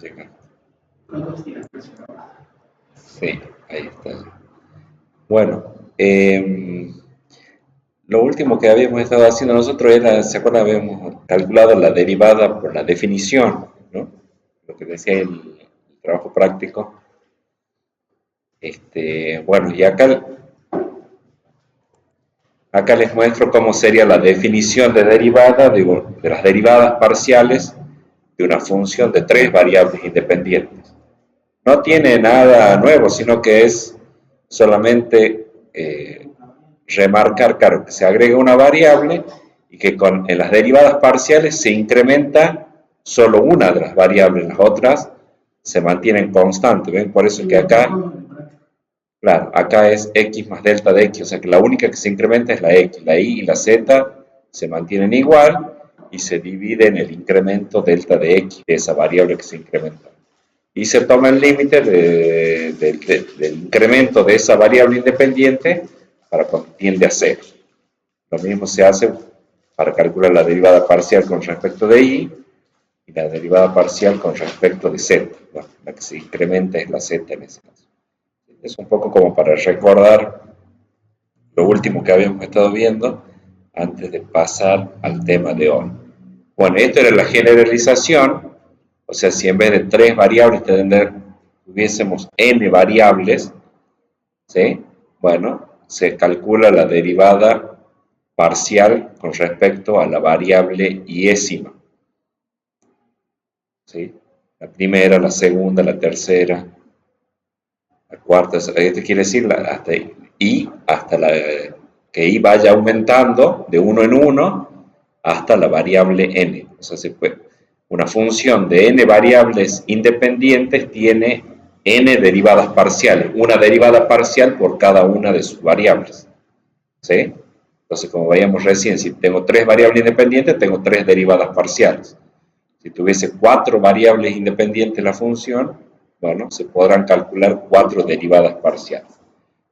Llega. Sí, ahí está. Bueno, lo último que habíamos estado haciendo nosotros era, ¿se acuerdan? Habíamos calculado la derivada por la definición, ¿no? Lo que decía el trabajo práctico. Bueno, y acá les muestro cómo sería la definición de derivada de las derivadas parciales de una función de tres variables independientes. No tiene nada nuevo, sino que es solamente remarcar, claro, que se agrega una variable y que en las derivadas parciales se incrementa solo una de las variables, las otras se mantienen constantes, ¿ven? Por eso es que acá, claro, acá es x más delta de x, o sea que la única que se incrementa es la x, la y y la z se mantienen igual y se divide en el incremento delta de x, de esa variable que se incrementa. Y se toma el límite del incremento de esa variable independiente para cuando tiende a 0. Lo mismo se hace para calcular la derivada parcial con respecto de y la derivada parcial con respecto de z. Bueno, la que se incrementa es la z en ese caso. Es un poco como para recordar lo último que habíamos estado viendo antes de pasar al tema de hoy. Bueno, esto era la generalización, o sea, si en vez de 3 variables tuviésemos n variables, ¿sí? Bueno, se calcula la derivada parcial con respecto a la variable iésima, ¿sí? La primera, la segunda, la tercera, la cuarta, esto quiere decir hasta que y vaya aumentando de uno en uno hasta la variable n. O sea, una función de n variables independientes tiene n derivadas parciales, una derivada parcial por cada una de sus variables, ¿sí? Entonces, como veíamos recién, si tengo 3 variables independientes, tengo 3 derivadas parciales. Si tuviese 4 variables independientes la función, bueno, se podrán calcular 4 derivadas parciales.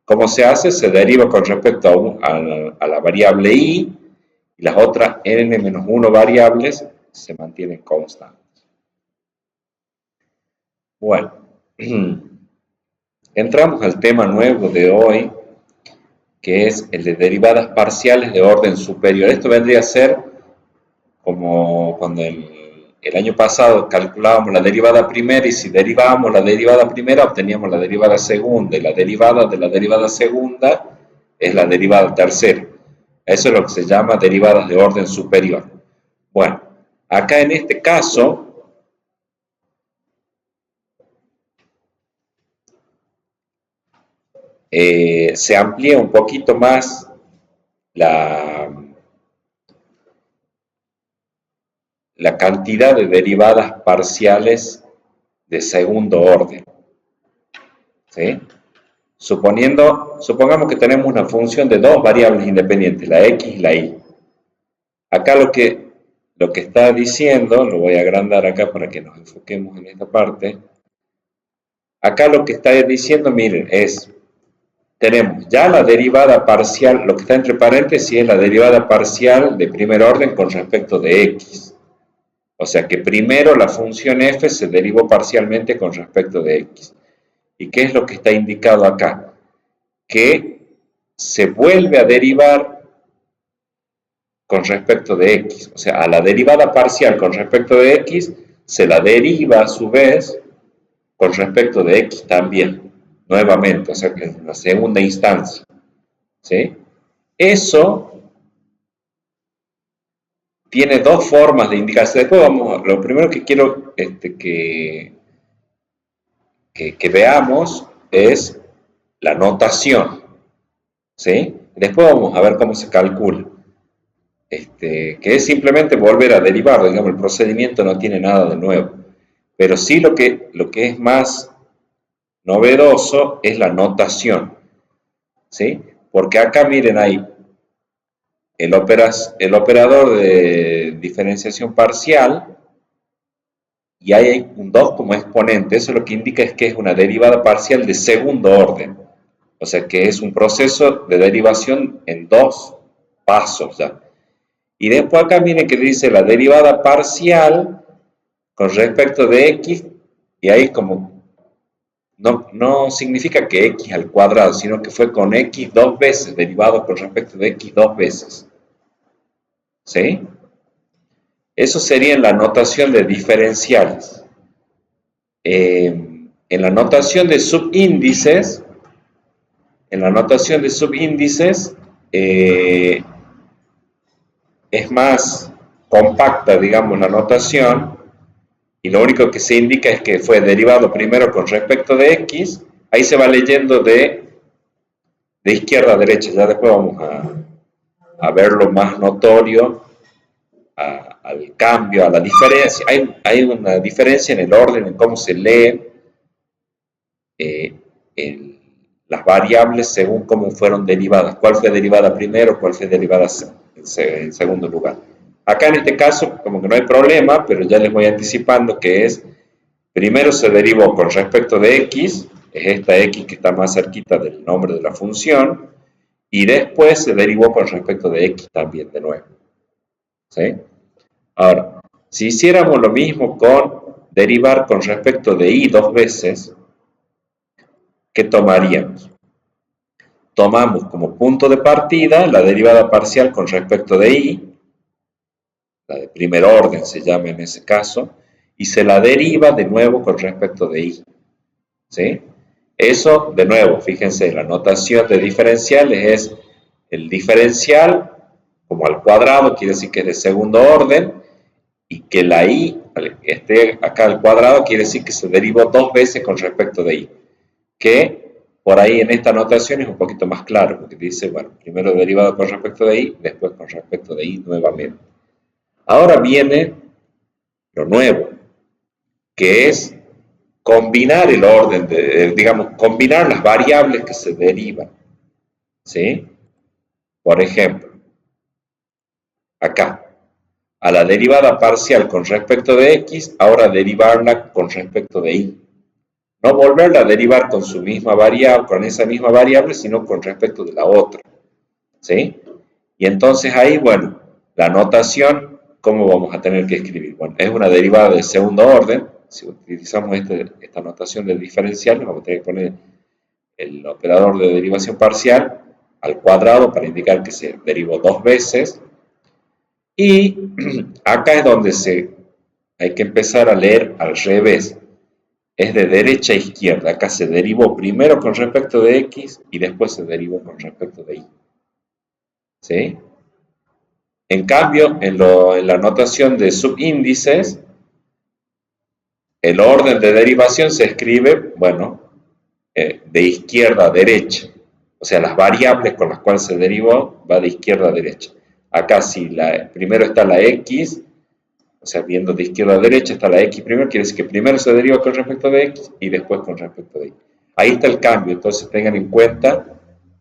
¿Cómo se hace? Se deriva con respecto a la variable y las otras n-1 variables se mantienen constantes. Bueno, entramos al tema nuevo de hoy, que es el de derivadas parciales de orden superior. Esto vendría a ser como cuando el año pasado calculábamos la derivada primera y si derivábamos la derivada primera obteníamos la derivada segunda y la derivada de la derivada segunda es la derivada tercera. Eso es lo que se llama derivadas de orden superior. Bueno, acá en este caso se amplía un poquito más la cantidad de derivadas parciales de segundo orden, ¿sí? Supongamos que tenemos una función de dos variables independientes, la x y la y. Acá lo que está diciendo, lo voy a agrandar acá para que nos enfoquemos en esta parte. Acá lo que está diciendo, miren, tenemos ya la derivada parcial, lo que está entre paréntesis es la derivada parcial de primer orden con respecto de x. O sea que primero la función f se derivó parcialmente con respecto de x. ¿Y qué es lo que está indicado acá? Que se vuelve a derivar con respecto de x. O sea, a la derivada parcial con respecto de x se la deriva a su vez con respecto de x también, nuevamente, o sea, que en la segunda instancia. ¿Sí? Eso tiene dos formas de indicarse. Después lo primero que quiero que veamos es la notación, ¿sí? Después vamos a ver cómo se calcula, que es simplemente volver a derivar, digamos, el procedimiento no tiene nada de nuevo, pero sí lo que es más novedoso es la notación, ¿sí? Porque acá miren ahí, el operador de diferenciación parcial, y hay un 2 como exponente, eso lo que indica es que es una derivada parcial de segundo orden, o sea que es un proceso de derivación en dos pasos ya. Y después acá miren que dice la derivada parcial con respecto de x Y ahí como, no significa que x al cuadrado, sino que fue con x dos veces, derivado con respecto de x dos veces. ¿Sí? Eso sería en la notación de diferenciales. En la notación de subíndices, es más compacta, digamos, la notación, y lo único que se indica es que fue derivado primero con respecto de x. Ahí se va leyendo de izquierda a derecha. Ya después vamos a verlo más notorio, al cambio, a la diferencia. Hay una diferencia en el orden, en cómo se lee eh, las variables según cómo fueron derivadas. ¿Cuál fue derivada primero? ¿Cuál fue derivada en segundo lugar? Acá en este caso, como que no hay problema, pero ya les voy anticipando que es, primero se derivó con respecto de x, es esta x que está más cerquita del nombre de la función, y después se derivó con respecto de x también de nuevo. ¿Sí? Ahora, si hiciéramos lo mismo con derivar con respecto de y dos veces, ¿qué tomaríamos? Tomamos como punto de partida la derivada parcial con respecto de y, la de primer orden se llama en ese caso, y se la deriva de nuevo con respecto de y. ¿Sí? Eso, de nuevo, fíjense, la notación de diferenciales es el diferencial como al cuadrado, quiere decir que es de segundo orden, y que la y que esté acá al cuadrado quiere decir que se derivó dos veces con respecto de y. Que por ahí en esta notación es un poquito más claro, porque dice, bueno, primero derivado con respecto de y, después con respecto de y nuevamente. Ahora viene lo nuevo, que es combinar el orden, digamos, combinar las variables que se derivan. ¿Sí? Por ejemplo, acá, a la derivada parcial con respecto de x, ahora derivarla con respecto de y. No volverla a derivar con su misma variable, con esa misma variable, sino con respecto de la otra. ¿Sí? Y entonces ahí, bueno, la notación, ¿cómo vamos a tener que escribir? Bueno, es una derivada de segundo orden. Si utilizamos esta notación de diferencial, vamos a tener que poner el operador de derivación parcial al cuadrado para indicar que se derivó dos veces. Y acá es donde hay que empezar a leer al revés. Es de derecha a izquierda. Acá se derivó primero con respecto de x y después se derivó con respecto de y. ¿Sí? En cambio, en la notación de subíndices, el orden de derivación se escribe, bueno, de izquierda a derecha. O sea, las variables con las cuales se derivó va de izquierda a derecha. Acá si primero está la x, o sea, viendo de izquierda a derecha está la x primero, quiere decir que primero se deriva con respecto de x y después con respecto de y. Ahí está el cambio, entonces tengan en cuenta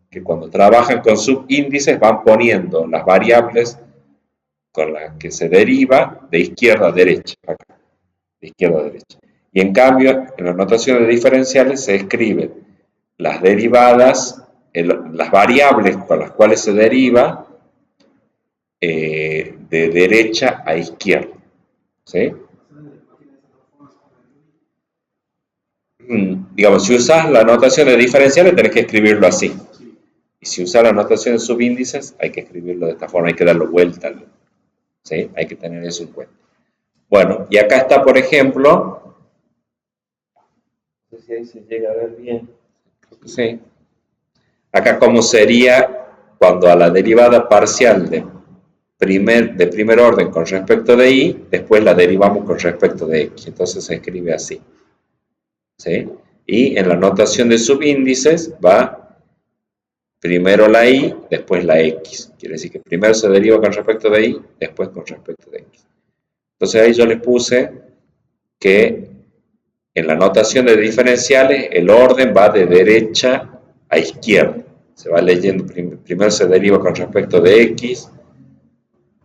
que cuando trabajan con subíndices van poniendo las variables con las que se deriva de izquierda a derecha, acá, de izquierda a derecha. Y en cambio, en la notación de diferenciales se escriben las derivadas, las variables con las cuales se deriva de derecha a izquierda. ¿Sí? Digamos, si usas la notación de diferenciales, tenés que escribirlo así. Y si usas la notación de subíndices, hay que escribirlo de esta forma, hay que darle vuelta. ¿Sí? Hay que tener eso en cuenta. Bueno, y acá está, por ejemplo, no sé si ahí se llega a ver bien. Sí. Acá como sería cuando a la derivada parcial de primer orden con respecto de y, después la derivamos con respecto de x. Entonces se escribe así. ¿Sí? Y en la notación de subíndices va primero la y, después la x. Quiere decir que primero se deriva con respecto de y, después con respecto de x. Entonces ahí yo les puse que en la notación de diferenciales el orden va de derecha a izquierda. Se va leyendo, primero se deriva con respecto de x.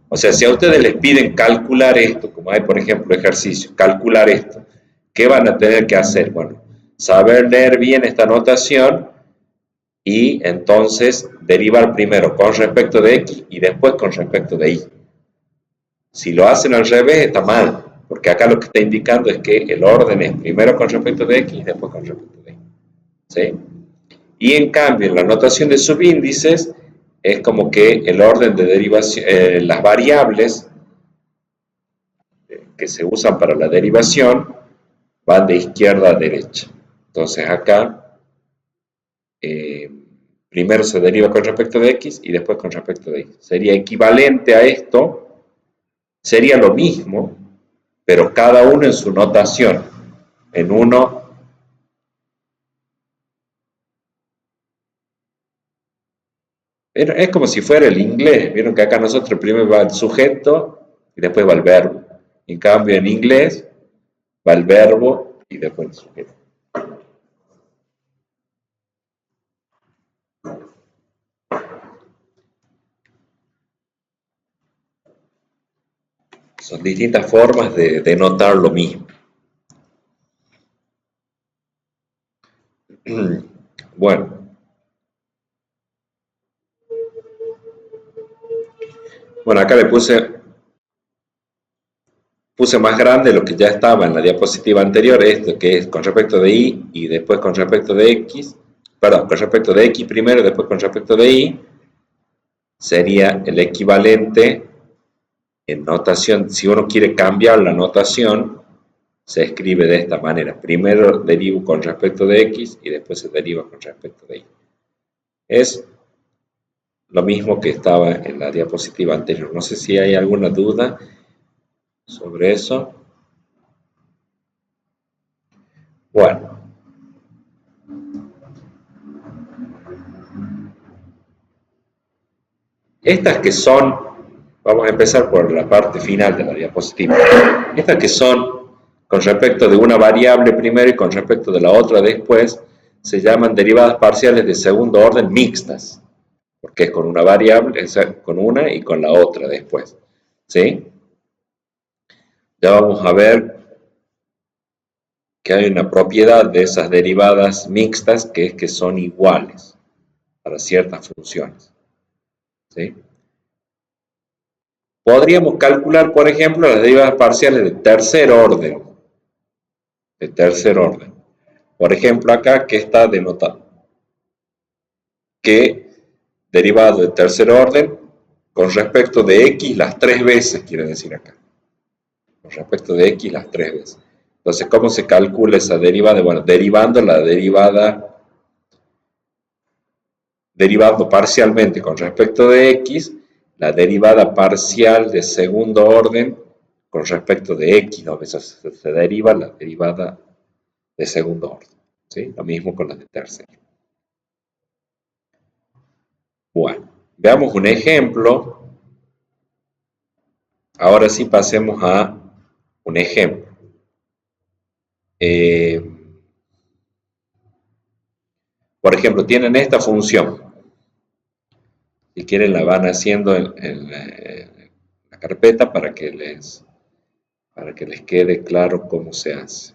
O sea, si a ustedes les piden calcular esto, como hay por ejemplo ejercicios, calcular esto, ¿qué van a tener que hacer? Bueno, saber leer bien esta notación y entonces derivar primero con respecto de x y después con respecto de y. Si lo hacen al revés está mal, porque acá lo que está indicando es que el orden es primero con respecto de x y después con respecto de y. ¿Sí? Y en cambio, en la notación de subíndices, es como que el orden de derivación, las variables que se usan para la derivación van de izquierda a derecha. Entonces acá, eh, primero se deriva con respecto de x y después con respecto de y. Sería equivalente a esto, sería lo mismo, pero cada uno en su notación. En uno es como si fuera el inglés. Vieron que acá nosotros primero va el sujeto y después va el verbo. En cambio, en inglés va el verbo y después el sujeto. Son distintas formas de notar lo mismo. Bueno, acá le puse más grande lo que ya estaba en la diapositiva anterior, esto que es con respecto de y después con respecto de x, perdón, con respecto de x primero y después con respecto de y, sería el equivalente en notación. Si uno quiere cambiar la notación, se escribe de esta manera. Primero derivo con respecto de x y después se deriva con respecto de y. Es lo mismo que estaba en la diapositiva anterior. No sé si hay alguna duda sobre eso. Bueno, estas que son, vamos a empezar por la parte final de la diapositiva. Estas que son con respecto de una variable primero y con respecto de la otra después, se llaman derivadas parciales de segundo orden mixtas, porque es con una variable, es con una y con la otra después. ¿Sí? Ya vamos a ver que hay una propiedad de esas derivadas mixtas que es que son iguales para ciertas funciones. ¿Sí? Podríamos calcular, por ejemplo, las derivadas parciales de tercer orden. De tercer orden. Por ejemplo, acá que está denotado que derivado de tercer orden con respecto de x las tres veces, quiere decir acá. Con respecto de x las tres veces. Entonces, ¿cómo se calcula esa derivada? Bueno, derivando la derivada, derivando parcialmente con respecto de x, la derivada parcial de segundo orden con respecto de x, ¿no? Eso se deriva la derivada de segundo orden. ¿Sí? Lo mismo con la de tercero. Bueno, veamos un ejemplo. Ahora sí pasemos a un ejemplo. Por ejemplo, tienen esta función. Si quieren la van haciendo en la carpeta para que les quede claro cómo se hace.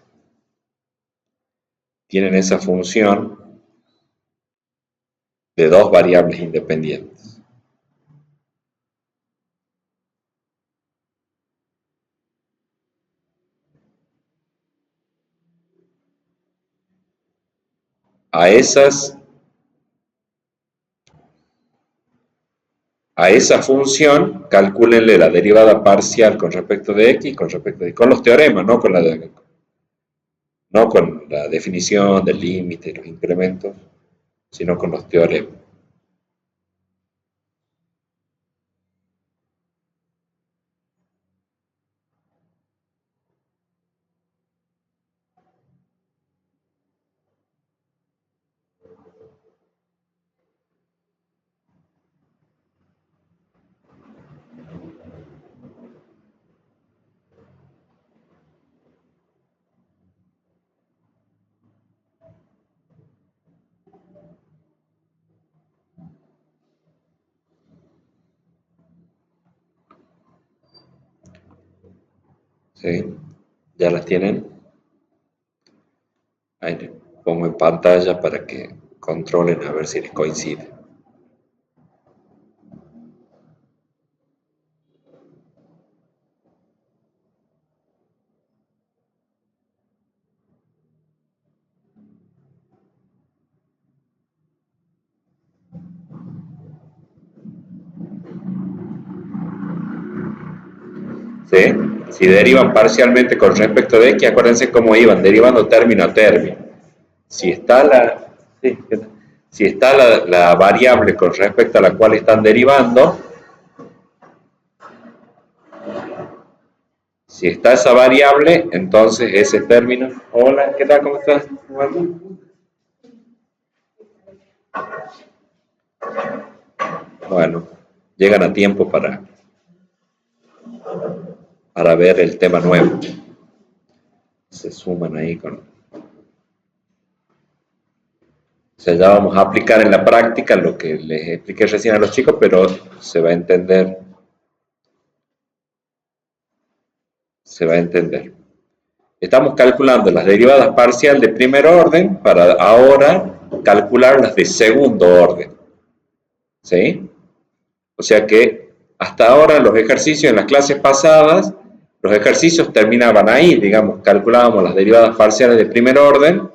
Tienen esa función de dos variables independientes. A esa función, calcúlenle la derivada parcial con respecto de x, con respecto de y, con los teoremas, no con la definición del límite y los incrementos, sino con los teoremas. ¿Sí? ¿Ya las tienen? Ahí les pongo en pantalla para que controlen a ver si les coincide. ¿sí? Si derivan parcialmente con respecto de x, acuérdense cómo iban, derivando término a término. Si está la variable con respecto a la cual están derivando, si está esa variable, entonces ese término... Hola, ¿qué tal? ¿Cómo estás? Bueno, llegan a tiempo para ver el tema nuevo. Se suman ahí con... O sea, ya vamos a aplicar en la práctica lo que les expliqué recién a los chicos, pero se va a entender. Se va a entender. Estamos calculando las derivadas parciales de primer orden para ahora calcular las de segundo orden. ¿Sí? O sea que hasta ahora los ejercicios en las clases pasadas, los ejercicios terminaban ahí, digamos, calculábamos las derivadas parciales de primer orden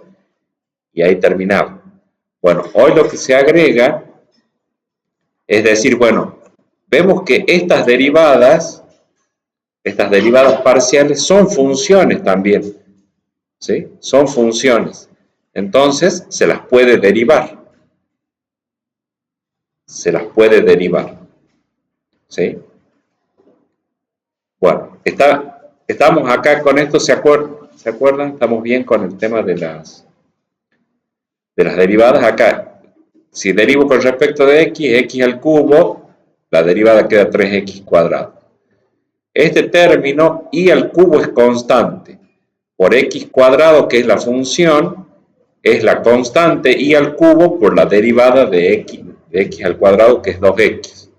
y ahí terminaba. Bueno, hoy lo que se agrega es decir, bueno, vemos que estas derivadas parciales son funciones también, ¿sí? Son funciones. Entonces, se las puede derivar. Se las puede derivar. ¿Sí? Bueno, estamos acá con esto, ¿se acuerdan? Estamos bien con el tema de las derivadas. Acá, si derivo con respecto de x al cubo, la derivada queda 3x cuadrado. Este término y al cubo es constante. Por x cuadrado, que es la función, es la constante y al cubo por la derivada de x al cuadrado, que es 2x.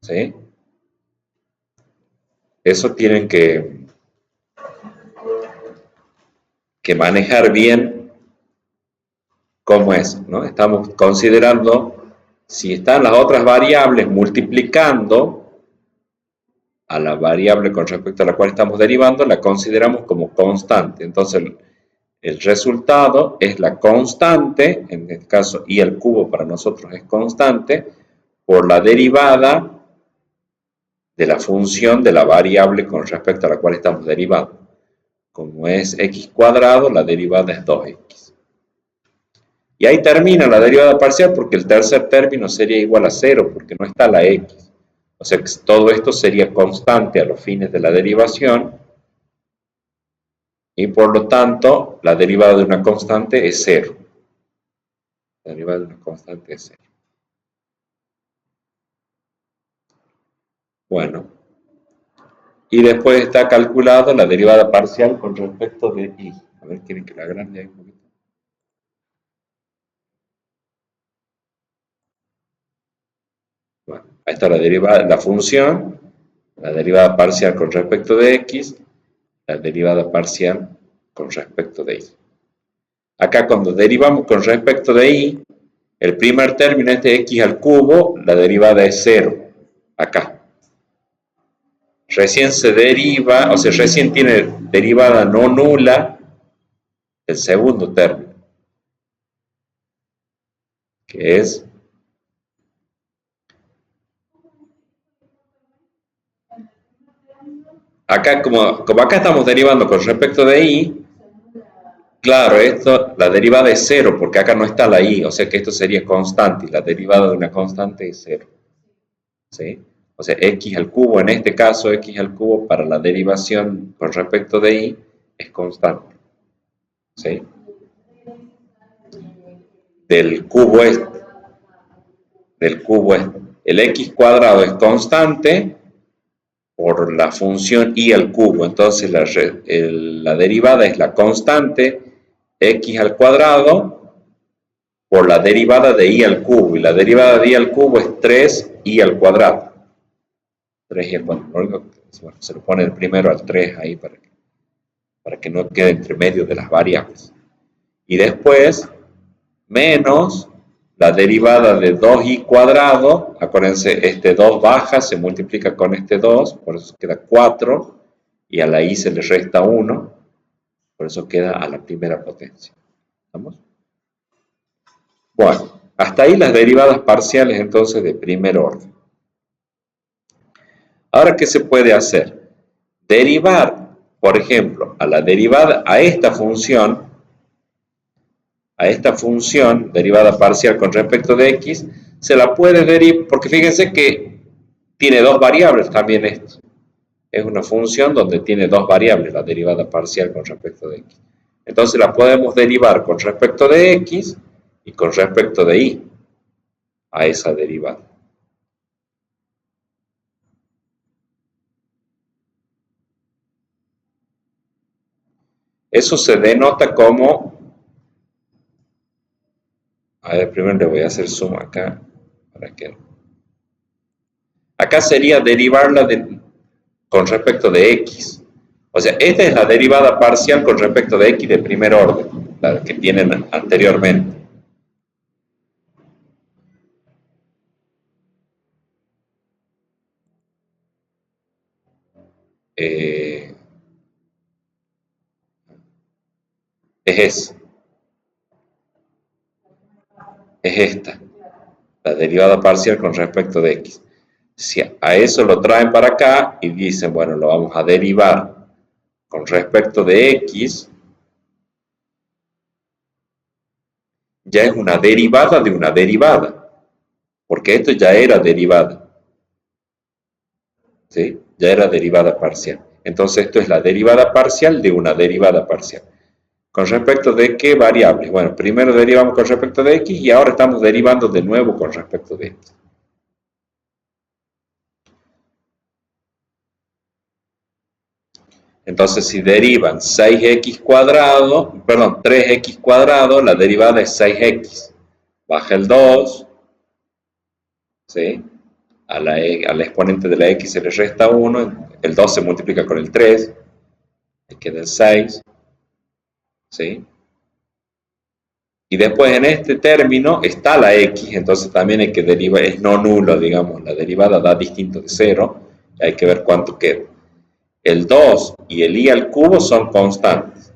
¿Sí? Eso tienen que manejar bien cómo es, ¿no? Estamos considerando si están las otras variables multiplicando a la variable con respecto a la cual estamos derivando, la consideramos como constante. Entonces, el resultado es la constante, en este caso y al cubo para nosotros es constante, por la derivada de la función de la variable con respecto a la cual estamos derivando. Como es x cuadrado, la derivada es 2x. Y ahí termina la derivada parcial porque el tercer término sería igual a 0 porque no está la x. O sea que todo esto sería constante a los fines de la derivación y por lo tanto la derivada de una constante es 0. La derivada de una constante es 0. Bueno, y después está calculada la derivada parcial con respecto de y. A ver, ¿quieren que la agrande ahí un poquito? Bueno, ahí está la derivada, la función, la derivada parcial con respecto de x, la derivada parcial con respecto de y. Acá cuando derivamos con respecto de y, el primer término es de x al cubo, la derivada es 0, acá. Recién se deriva, o sea, recién tiene derivada no nula el segundo término, que es acá, como acá estamos derivando con respecto de y, claro, esto, la derivada es 0, porque acá no está la y, o sea que esto sería constante, y la derivada de una constante es 0. ¿Sí? O sea, x al cubo, en este caso, x al cubo para la derivación con respecto de y es constante. ¿Sí? Del cubo este. El x cuadrado es constante por la función y al cubo. Entonces la derivada es la constante x al cuadrado por la derivada de y al cubo. Y la derivada de y al cubo es 3y al cuadrado. 3y al cuadrado. Bueno, se lo pone el primero al 3 ahí para que no quede entre medio de las variables. Y después, menos la derivada de 2y cuadrado, acuérdense, este 2 baja, se multiplica con este 2, por eso queda 4, y a la y se le resta 1, por eso queda a la primera potencia. ¿Estamos? Bueno, hasta ahí las derivadas parciales entonces de primer orden. Ahora, ¿qué se puede hacer? derivar, por ejemplo, a la derivada, a esta función derivada parcial con respecto de x, se la puede derivar, porque fíjense que tiene dos variables también esto. Es una función donde tiene dos variables, la derivada parcial con respecto de x. Entonces la podemos derivar con respecto de x y con respecto de y a esa derivada. Eso se denota como, a ver, primero le voy a hacer zoom acá, para que, acá sería derivarla con respecto de x. O sea, esta es la derivada parcial con respecto de x de primer orden, la que tienen anteriormente. Es esa, es esta, la derivada parcial con respecto de x. Si a eso lo traen para acá y dicen, bueno, lo vamos a derivar con respecto de x, ya es una derivada de una derivada, porque esto ya era derivada, ¿sí? Ya era derivada parcial. Entonces esto es la derivada parcial de una derivada parcial. ¿Con respecto de qué variables? Bueno, primero derivamos con respecto de x y ahora estamos derivando de nuevo con respecto de x. Entonces, si derivan 6x cuadrado, perdón, 3x cuadrado, la derivada es 6x. Baja el 2, ¿sí? Al exponente de la x se le resta 1, el 2 se multiplica con el 3, y queda el 6, ¿sí? Y después en este término está la x, entonces también hay que derivar, es no nulo, digamos, la derivada da distinto de 0, y hay que ver cuánto queda. El 2 y el y al cubo son constantes.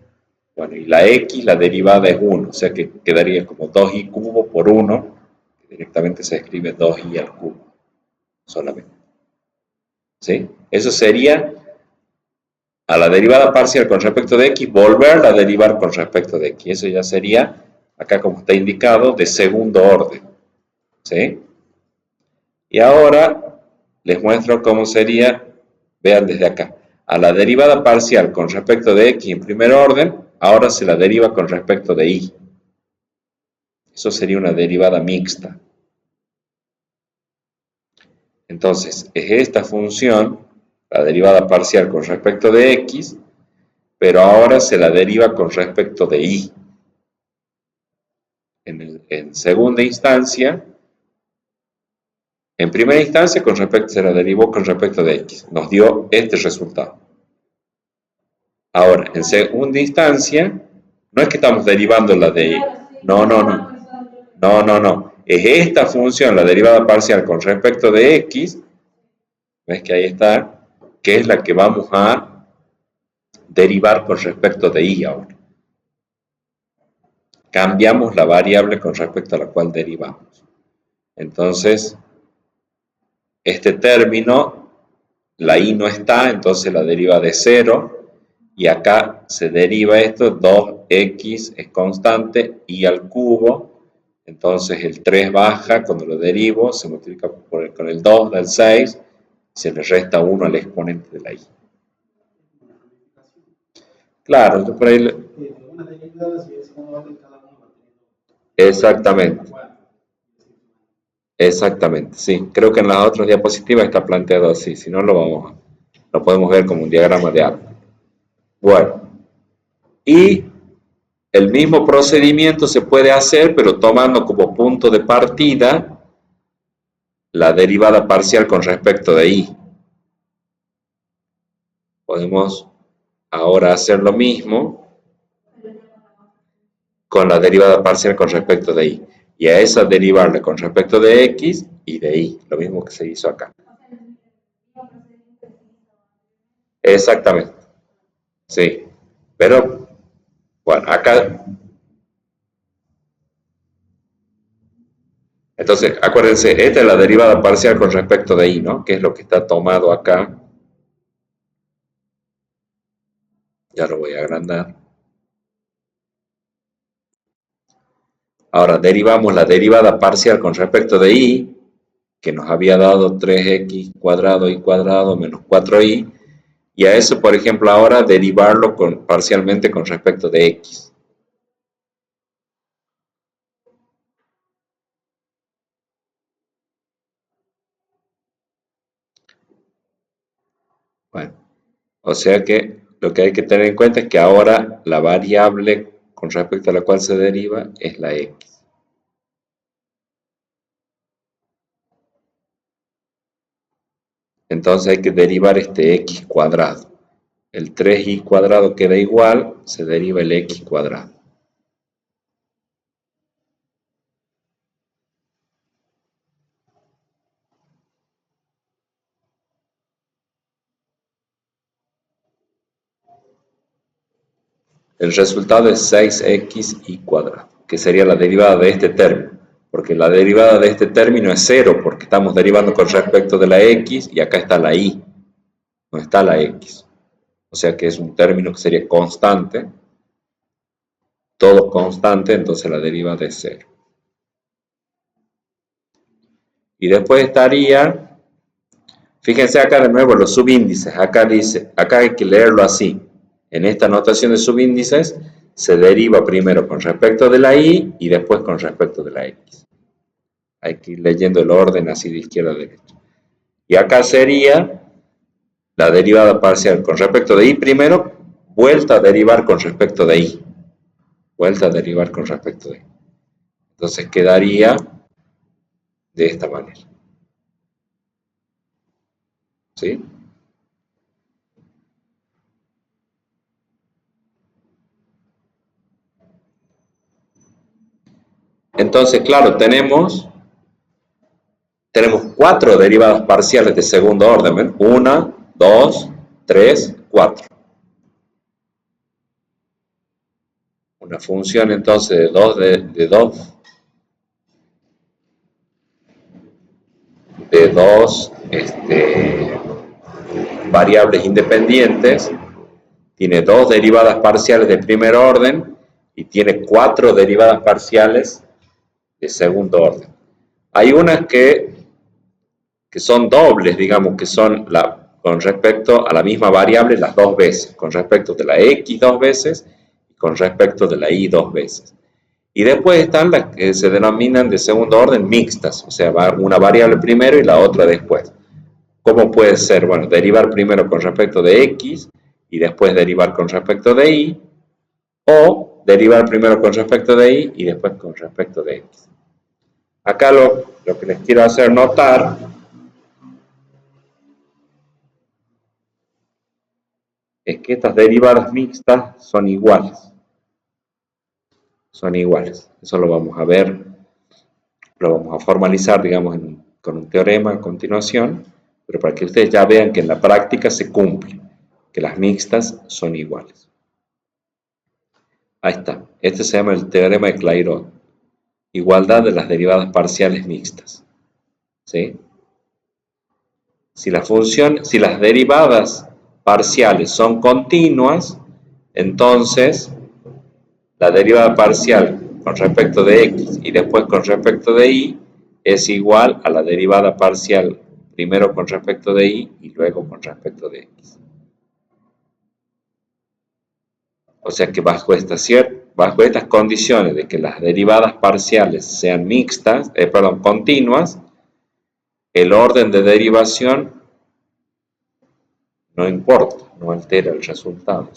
Bueno, y la x, la derivada es 1, o sea que quedaría como 2y cubo por 1, directamente se escribe 2y al cubo, solamente. ¿Sí? Eso sería a la derivada parcial con respecto de x, volverla a derivar con respecto de x. Eso ya sería, acá como está indicado, de segundo orden. ¿Sí? Y ahora les muestro cómo sería, vean desde acá, a la derivada parcial con respecto de x en primer orden, ahora se la deriva con respecto de y. Eso sería una derivada mixta. Entonces, es esta función, la derivada parcial con respecto de x, pero ahora se la deriva con respecto de y. En segunda instancia, en primera instancia se la derivó con respecto de x. Nos dio este resultado. Ahora, en segunda instancia, no es que estamos derivando la de y. No, no, no. No, no, no. Es esta función, la derivada parcial con respecto de x, ves que ahí está, que es la que vamos a derivar con respecto de y ahora. Cambiamos la variable con respecto a la cual derivamos. Entonces, este término, la y no está, entonces la deriva de 0, y acá se deriva esto, 2x es constante, y al cubo, entonces el 3 baja, cuando lo derivo, se multiplica con el 2 del 6, se le resta 1 al exponente de la y. Claro, yo por ahí... Exactamente. Exactamente, sí. Creo que en las otras diapositivas está planteado así, si no lo podemos ver como un diagrama de árbol. Bueno, y el mismo procedimiento se puede hacer, pero tomando como punto de partida la derivada parcial con respecto de y. Podemos ahora hacer lo mismo con la derivada parcial con respecto de y. Y a esa derivarle con respecto de x y de y, lo mismo que se hizo acá. Exactamente, sí. Pero, bueno, acá... Entonces, acuérdense, esta es la derivada parcial con respecto de y, ¿no? Que es lo que está tomado acá. Ya lo voy a agrandar. Ahora derivamos la derivada parcial con respecto de y, que nos había dado 3x cuadrado y cuadrado menos 4y, y a eso, por ejemplo, ahora derivarlo parcialmente con respecto de x. Bueno, o sea que lo que hay que tener en cuenta es que ahora la variable con respecto a la cual se deriva es la x. Entonces hay que derivar este x cuadrado. El 3y cuadrado queda igual, se deriva el x cuadrado. El resultado es 6xy cuadrado, que sería la derivada de este término, porque la derivada de este término es 0, porque estamos derivando con respecto de la x y acá está la y, no está la x. O sea que es un término que sería constante, todo constante, entonces la derivada es 0. Y después estaría, fíjense acá de nuevo los subíndices, acá dice, acá hay que leerlo así. En esta notación de subíndices se deriva primero con respecto de la y después con respecto de la x. Hay que ir leyendo el orden así de izquierda a derecha. Y acá sería la derivada parcial con respecto de y primero, vuelta a derivar con respecto de y. Vuelta a derivar con respecto de y. Entonces quedaría de esta manera. ¿Sí? Entonces, claro, tenemos 4 derivadas parciales de segundo orden. ¿Ven? 1, 2, 3, 4. Una función entonces de dos variables independientes, tiene 2 derivadas parciales de primer orden y tiene 4 derivadas parciales de segundo orden. Hay unas que son dobles, digamos, que son con respecto a la misma variable las dos veces, con respecto de la x dos veces y con respecto de la y dos veces. Y después están las que se denominan de segundo orden mixtas, o sea, va una variable primero y la otra después. ¿Cómo puede ser? Bueno, derivar primero con respecto de x y después derivar con respecto de y, o derivar primero con respecto de y después con respecto de x. Acá lo que les quiero hacer notar es que estas derivadas mixtas son iguales. Son iguales. Eso lo vamos a ver, lo vamos a formalizar, digamos, con un teorema a continuación, pero para que ustedes ya vean que en la práctica se cumple, que las mixtas son iguales. Ahí está. Este se llama el teorema de Clairaut. Igualdad de las derivadas parciales mixtas. ¿Sí? Si las derivadas parciales son continuas, entonces la derivada parcial con respecto de x y después con respecto de y es igual a la derivada parcial primero con respecto de y luego con respecto de x. O sea que bajo estas condiciones de que las derivadas parciales sean continuas, el orden de derivación no importa, no altera el resultado.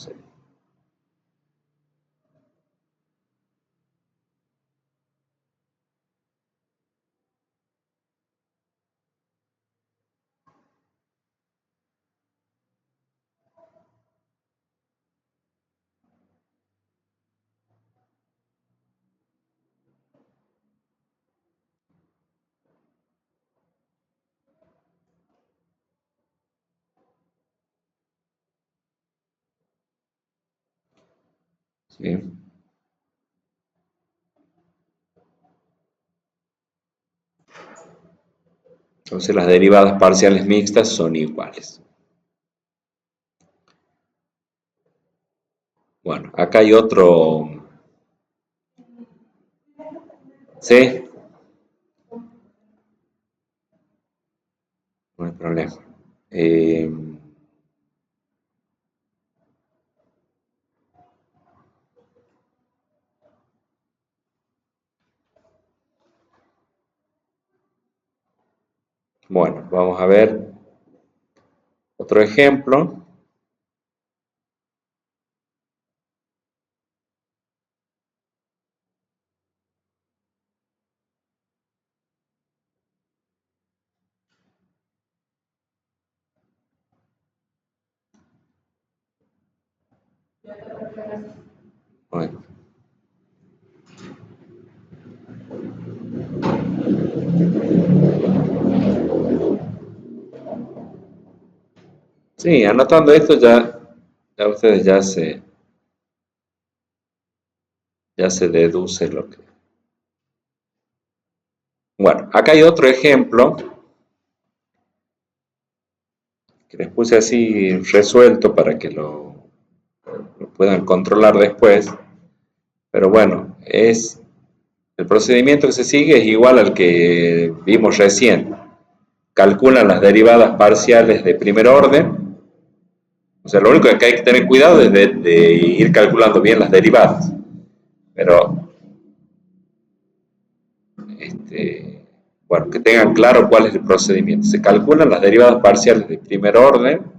¿Sí? Entonces las derivadas parciales mixtas son iguales. Bueno, acá hay otro. Sí, no hay problema. Eh, bueno, vamos a ver otro ejemplo. Bueno, sí, anotando esto ya ustedes ya se deduce lo que. Bueno, acá hay otro ejemplo que les puse así resuelto para que lo puedan controlar después. Pero bueno, el procedimiento que se sigue es igual al que vimos recién. Calculan las derivadas parciales de primer orden. O sea, lo único que hay que tener cuidado es de ir calculando bien las derivadas. Pero, bueno, que tengan claro cuál es el procedimiento. Se calculan las derivadas parciales de primer orden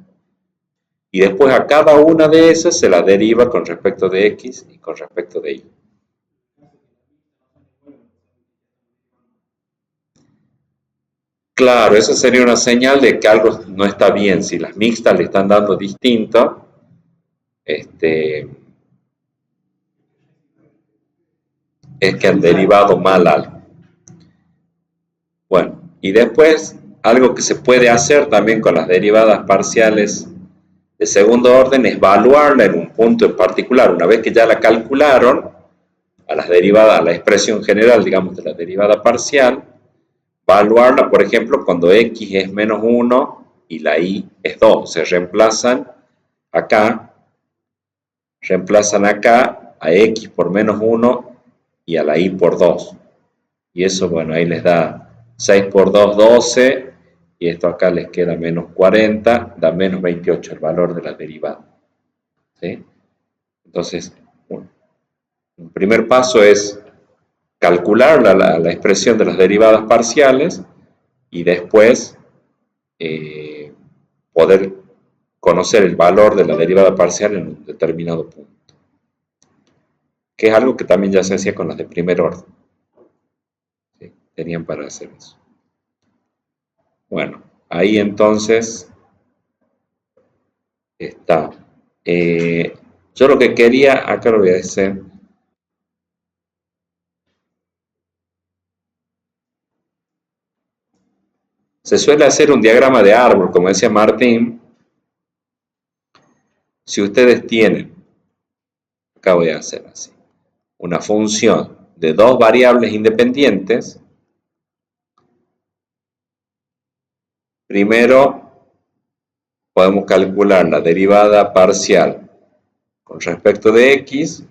y después a cada una de esas se la deriva con respecto de x y con respecto de y. Claro, eso sería una señal de que algo no está bien. Si las mixtas le están dando distinto, este, es que han derivado mal algo. Bueno, y después algo que se puede hacer también con las derivadas parciales de segundo orden es evaluarla en un punto en particular. Una vez que ya la calcularon, a las derivadas, a la expresión general, digamos, de la derivada parcial, evaluarla, por ejemplo, cuando x es menos 1 y la y es 2. Se acá, reemplazan acá a x por menos 1 y a la y por 2. Y eso, bueno, ahí les da 6 por 2, 12, y esto acá les queda menos 40, da menos 28 el valor de la derivada. ¿Sí? Entonces, un primer paso es calcular la expresión de las derivadas parciales y después eh, poder conocer el valor de la derivada parcial en un determinado punto, que es algo que también ya se hacía con las de primer orden. ¿Sí? Tenían para hacer eso. Bueno, ahí entonces está. Yo lo que quería, acá lo voy a hacer. Se suele hacer un diagrama de árbol, como decía Martín. Si ustedes tienen, acá voy a hacer así, una función de dos variables independientes, primero podemos calcular la derivada parcial con respecto de x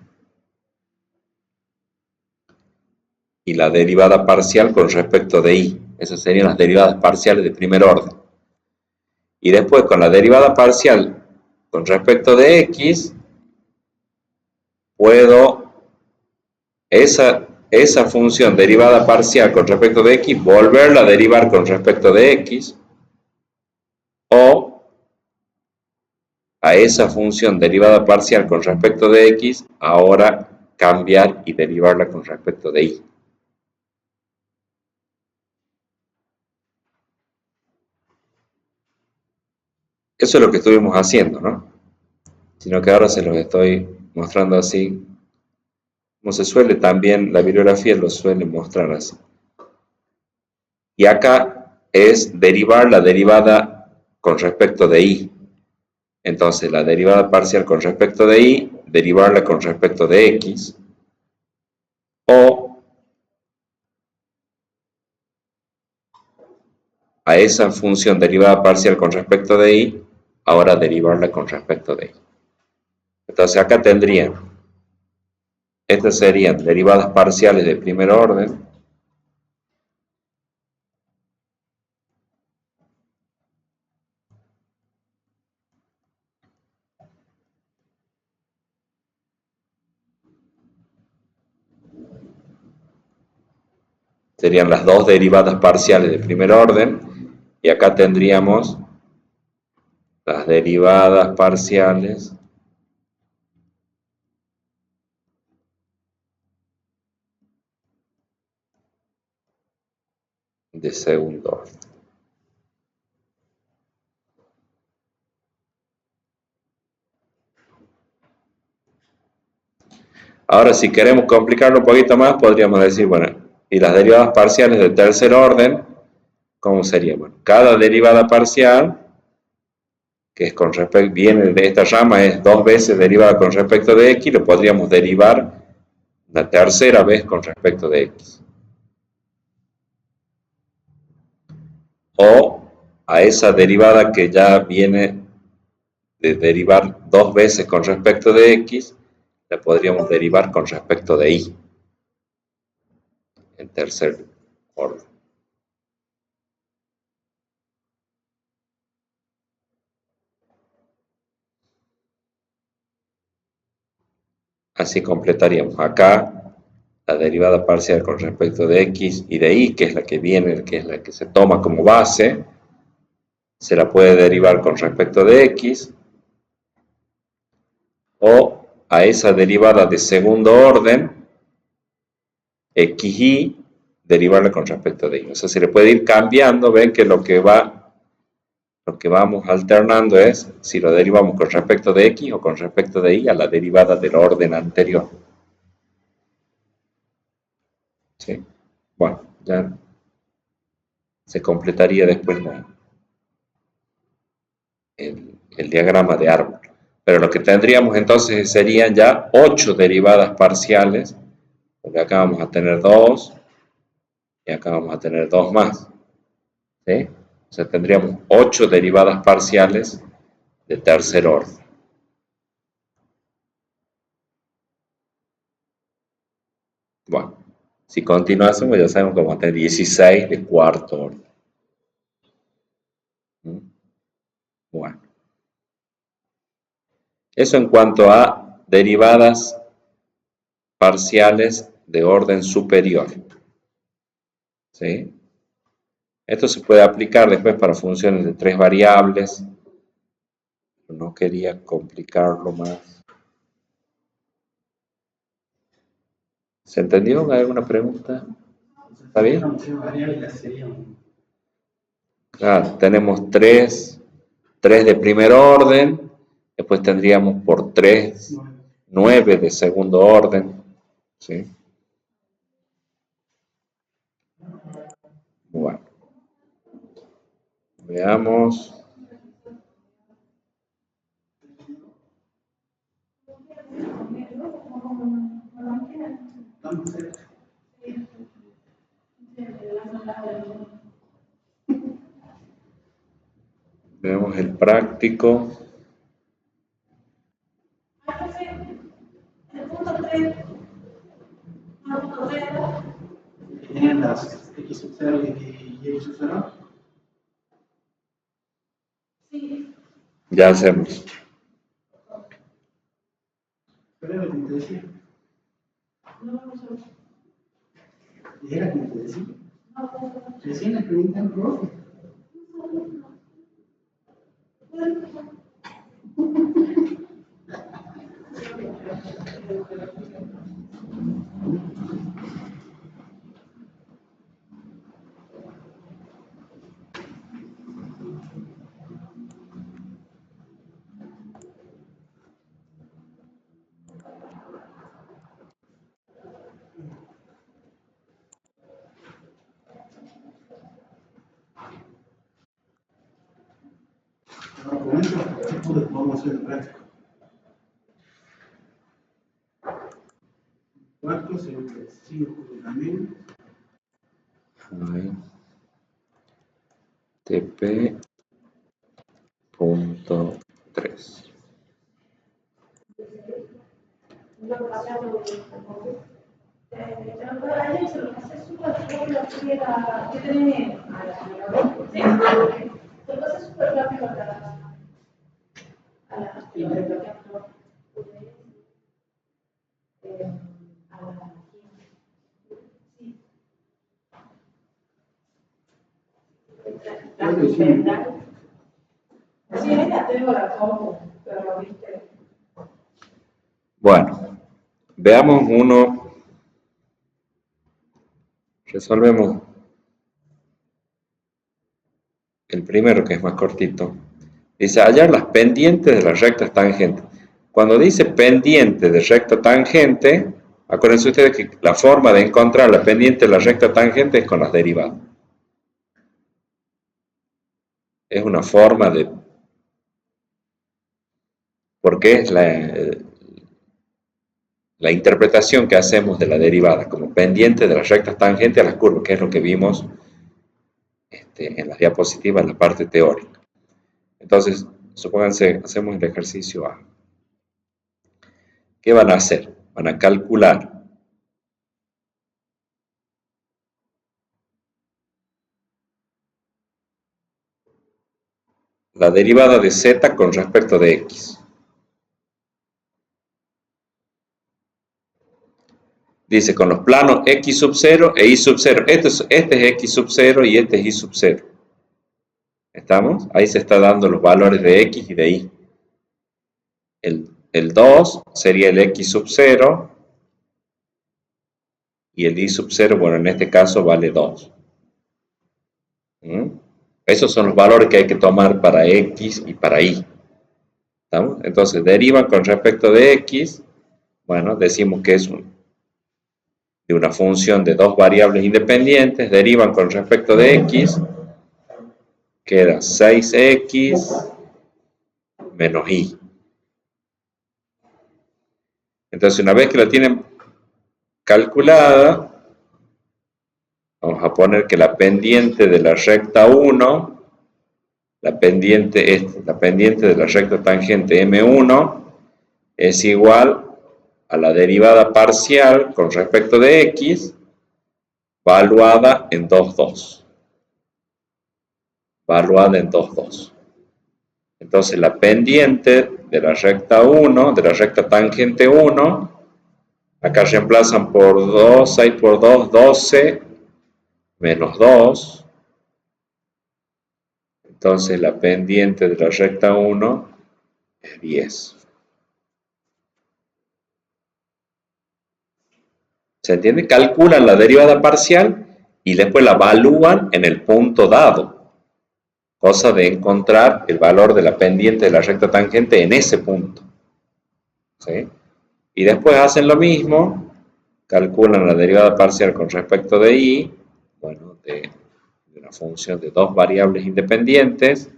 y la derivada parcial con respecto de y. Esas serían las derivadas parciales de primer orden. Y después con la derivada parcial con respecto de x, puedo esa función derivada parcial con respecto de x, volverla a derivar con respecto de x, o a esa función derivada parcial con respecto de x, ahora cambiar y derivarla con respecto de y. Eso es lo que estuvimos haciendo, ¿no? Sino que ahora se los estoy mostrando así, como se suele también, la bibliografía lo suele mostrar así. Y acá es derivar la derivada con respecto de y. Entonces, la derivada parcial con respecto de y, derivarla con respecto de x, o a esa función derivada parcial con respecto de y, ahora derivarla con respecto de y. Entonces acá tendrían, estas serían derivadas parciales de primer orden. Serían las dos derivadas parciales de primer orden. Y acá tendríamos las derivadas parciales de segundo orden. Ahora, si queremos complicarlo un poquito más, podríamos decir, bueno, y las derivadas parciales de tercer orden, ¿cómo sería? Bueno, cada derivada parcial, que es con respecto, viene de esta rama, es dos veces derivada con respecto de x, lo podríamos derivar la tercera vez con respecto de x. O a esa derivada que ya viene de derivar dos veces con respecto de x, la podríamos derivar con respecto de y, en tercer orden. Así completaríamos acá la derivada parcial con respecto de x y de y, que es la que viene, que es la que se toma como base, se la puede derivar con respecto de x, o a esa derivada de segundo orden, xy, derivarla con respecto de y. O sea, se le puede ir cambiando, ven que lo que vamos alternando es si lo derivamos con respecto de x o con respecto de y a la derivada del orden anterior. ¿Sí? Bueno, ya se completaría después el diagrama de árbol. Pero lo que tendríamos entonces serían ya 8 derivadas parciales, porque acá vamos a tener 2 y acá vamos a tener 2 más. ¿Sí? O sea, tendríamos 8 derivadas parciales de tercer orden. Bueno, si continuásemos ya sabemos que vamos a tener 16 de cuarto orden. Bueno, eso en cuanto a derivadas parciales de orden superior. ¿Sí? Esto se puede aplicar después para funciones de tres variables. No quería complicarlo más. ¿Se entendió? ¿Hay alguna pregunta? ¿Está bien? Claro, tenemos 3 de primer orden, después tendríamos por 3, 9 de segundo orden. ¿Sí? Bueno, veamos. Veamos el práctico. ¿Tienen las X sub 0 y Y sub 0? Ya hacemos. ¿Pero era como te decía? ¿Era como te decía? Recién le pregunté al profe. Ahora con esto vamos a hacer el práctico. Cuarto se círculo también. TP.3. Bueno, veamos uno. Resolvemos el primero, que es más cortito. Dice hallar las pendientes de las rectas tangentes. Cuando dice pendiente de recta tangente, acuérdense ustedes que la forma de encontrar la pendiente de la recta tangente es con las derivadas. Es una forma de... porque es la interpretación que hacemos de la derivada como pendiente de las rectas tangentes a las curvas, que es lo que vimos en las diapositivas en la parte teórica. Entonces, supónganse, hacemos el ejercicio A. ¿Qué van a hacer? Van a calcular la derivada de z con respecto de x. Dice con los planos x sub 0 e y sub 0. Este es x sub 0 y este es y sub 0. ¿Estamos? Ahí se está dando los valores de x y de y. El 2 sería el x sub 0 y el y sub 0, bueno, en este caso vale 2. Esos son los valores que hay que tomar para x y para y. ¿Estamos? Entonces, derivan con respecto de x, bueno, decimos que es de una función de dos variables independientes, derivan con respecto de x, queda 6x menos y. Entonces, una vez que la tienen calculada, vamos a poner que la pendiente de la recta 1, la pendiente de la recta tangente M1 es igual a la derivada parcial con respecto de x, valuada en 2,2. Valuada en 2,2. Entonces la pendiente de la recta 1, de la recta tangente 1, acá reemplazan por 2, 6 por 2, 12, menos 2. Entonces la pendiente de la recta 1 es 10. ¿Se entiende? Calculan la derivada parcial y después la evalúan en el punto dado. Cosa de encontrar el valor de la pendiente de la recta tangente en ese punto. ¿Sí? Y después hacen lo mismo, calculan la derivada parcial con respecto de y, bueno, de una función de dos variables independientes,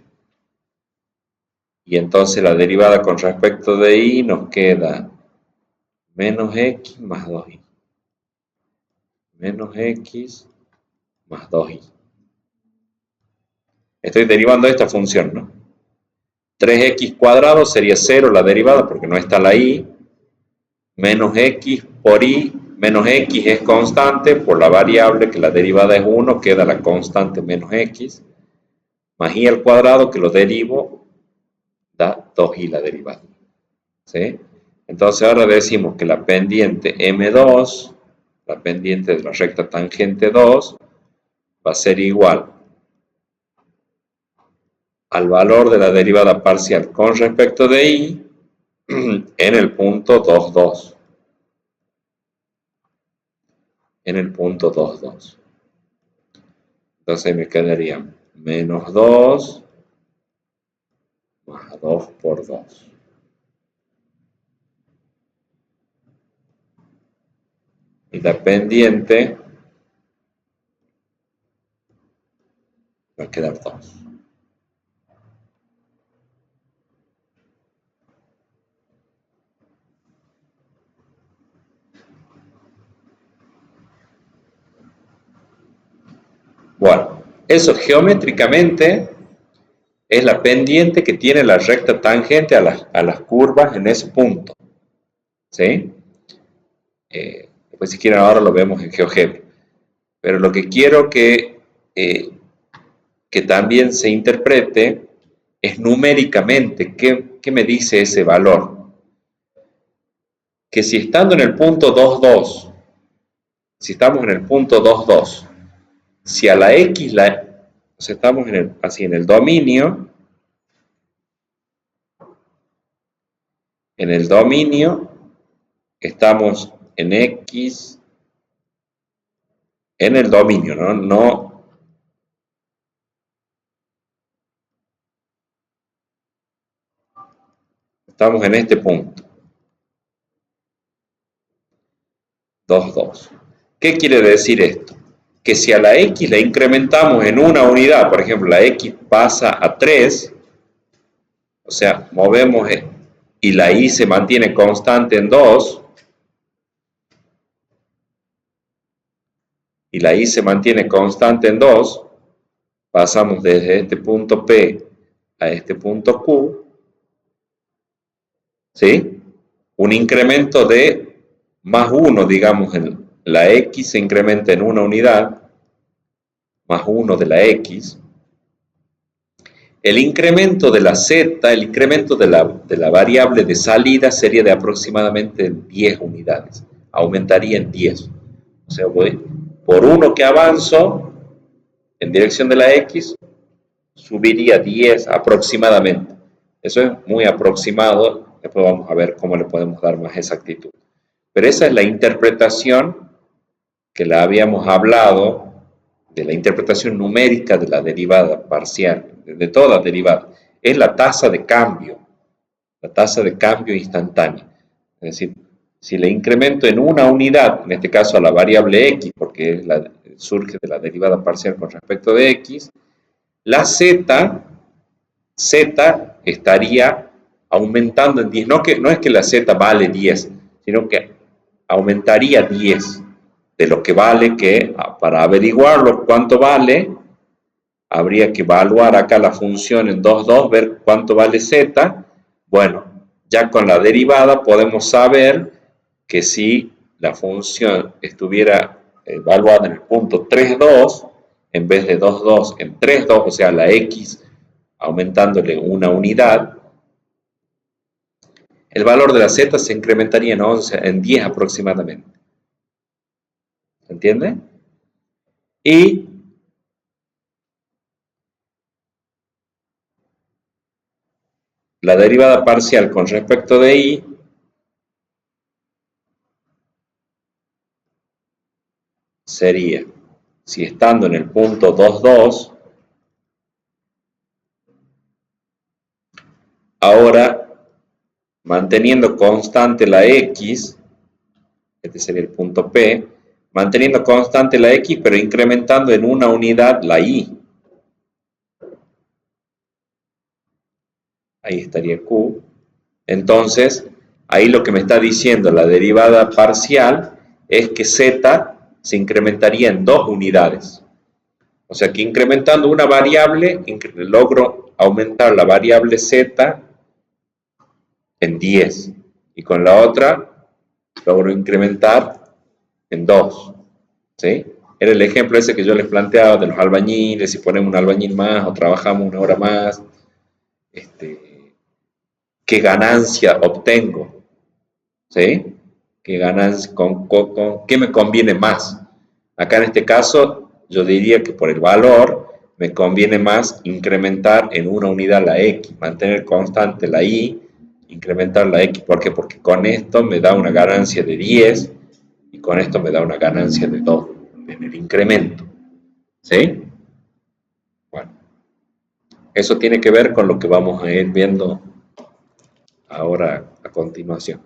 y entonces la derivada con respecto de y nos queda menos x más 2y. Menos x más 2y. Estoy derivando esta función, ¿no? 3x cuadrado sería 0 la derivada porque no está la y. Menos x por y, menos x es constante por la variable que la derivada es 1, queda la constante menos x. Más y al cuadrado que lo derivo da 2y la derivada. ¿Sí? Entonces ahora decimos que la pendiente M2, la pendiente de la recta tangente 2, va a ser igual al valor de la derivada parcial con respecto de y en el punto 2,2. En el punto 2,2. Entonces me quedaría menos 2 más 2 por 2. Y la pendiente va a quedar 2. Bueno, eso geométricamente es la pendiente que tiene la recta tangente a las curvas en ese punto. ¿Sí? Después si quieren ahora lo vemos en GeoGebra. Pero lo que quiero que también se interprete es numéricamente qué me dice ese valor. Que si estando en el punto 2,2, si estamos en el punto 2,2, si a la X, o sea, estamos así en el dominio, estamos en X, en el dominio, no estamos en este punto, 2,2. ¿Qué quiere decir esto? Que si a la X la incrementamos en una unidad, por ejemplo, la X pasa a 3, o sea, movemos y la Y se mantiene constante en 2, y la Y se mantiene constante en 2, pasamos desde este punto P a este punto Q, ¿sí? Un incremento de más 1, digamos, la X se incrementa en una unidad, más 1 de la X. El incremento de la Z, el incremento de la variable de salida sería de aproximadamente 10 unidades, aumentaría en 10. O sea, voy por 1 que avanzo en dirección de la X, subiría 10 aproximadamente. Eso es muy aproximado, después vamos a ver cómo le podemos dar más exactitud. Pero esa es la interpretación que la habíamos hablado, de la interpretación numérica de la derivada parcial, de toda derivada. Es la tasa de cambio instantánea. Es decir, si le incremento en una unidad, en este caso a la variable x, porque surge de la derivada parcial con respecto de x, la z estaría aumentando en 10. No es que la z vale 10, sino que aumentaría 10 de lo que vale, que para averiguarlo cuánto vale, habría que evaluar acá la función en 2,2, ver cuánto vale z. Bueno, ya con la derivada podemos saber que si la función estuviera evaluada en el punto 3,2, en vez de 2,2 en 3,2, o sea, la x aumentándole una unidad, el valor de la z se incrementaría en 11, en 10 aproximadamente. ¿Se entiende? Y la derivada parcial con respecto de y sería, si estando en el punto 2,2, ahora manteniendo constante la x, este sería el punto P, manteniendo constante la x, pero incrementando en una unidad la y. Ahí estaría Q. Entonces, ahí lo que me está diciendo la derivada parcial es que z se incrementaría en 2 unidades. O sea que incrementando una variable, logro aumentar la variable z en 10. Y con la otra, logro incrementar en 2. ¿Sí? Era el ejemplo ese que yo les planteaba de los albañiles, si ponemos un albañil más o trabajamos una hora más, ¿qué ganancia obtengo? ¿Sí? ¿Qué ganancia, con qué me conviene más? Acá en este caso, yo diría que por el valor me conviene más incrementar en una unidad la x, mantener constante la y, incrementar la x. ¿Por qué? Porque con esto me da una ganancia de 10 y con esto me da una ganancia de 2 en el incremento. ¿Sí? Bueno, eso tiene que ver con lo que vamos a ir viendo ahora a continuación.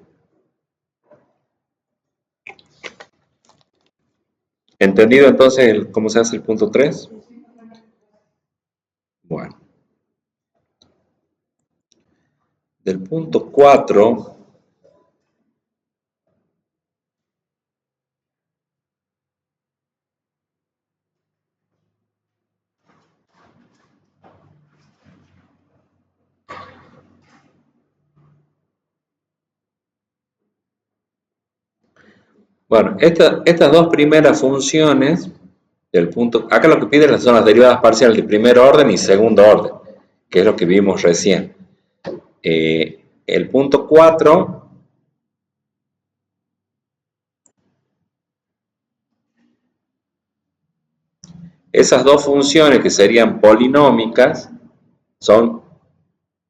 ¿Entendido entonces cómo se hace el punto 3? Bueno. Del punto 4, Bueno, estas dos primeras funciones del punto, acá lo que piden son las derivadas parciales de primer orden y segundo orden, que es lo que vimos recién. El punto 4, esas dos funciones que serían polinómicas son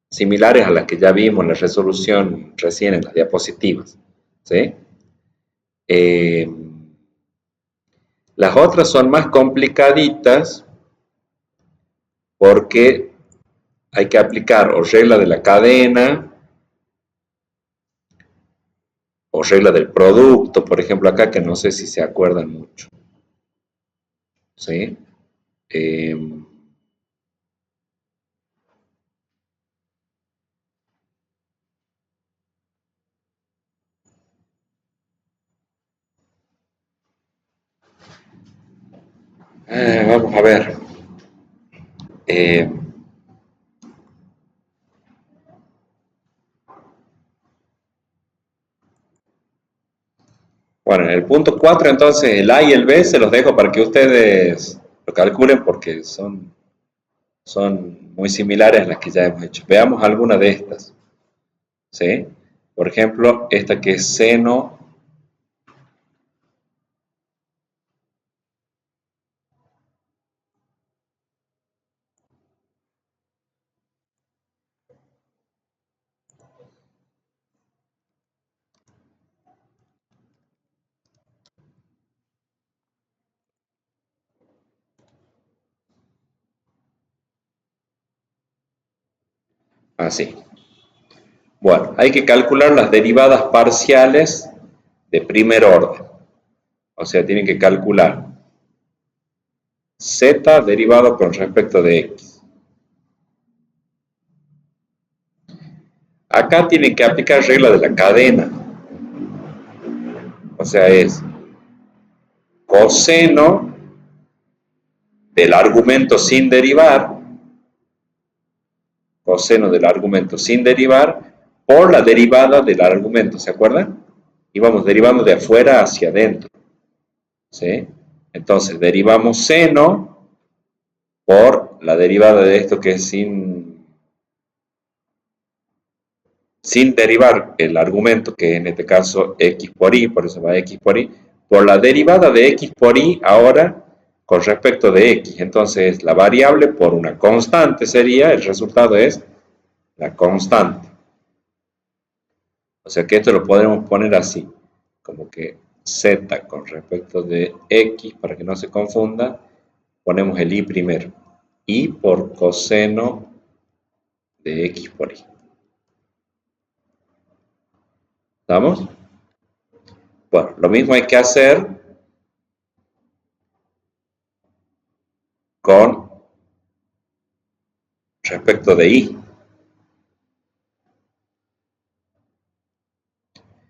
similares a las que ya vimos en la resolución recién en las diapositivas, ¿sí? Las otras son más complicaditas porque hay que aplicar o regla de la cadena o regla del producto, por ejemplo acá, que no sé si se acuerdan mucho, ¿sí? Vamos a ver. Bueno, en el punto 4, entonces, el A y el B se los dejo para que ustedes lo calculen porque son muy similares a las que ya hemos hecho. Veamos alguna de estas, ¿sí? Por ejemplo, esta que es seno así. Bueno, hay que calcular las derivadas parciales de primer orden. O sea, tienen que calcular z derivado con respecto de x. Acá tienen que aplicar regla de la cadena. O sea, es coseno del argumento sin derivar, coseno del argumento sin derivar, por la derivada del argumento, ¿se acuerdan? Íbamos derivando de afuera hacia adentro, ¿sí? Entonces, derivamos seno por la derivada de esto que es sin derivar el argumento, que en este caso x por y, por eso va x por y, por la derivada de x por y ahora con respecto de x. Entonces, la variable por una constante sería, el resultado es la constante. O sea que esto lo podemos poner así, como que z con respecto de x, para que no se confunda, ponemos el y primero. Y por coseno de x por y. ¿Estamos? Bueno, lo mismo hay que hacer con respecto de y.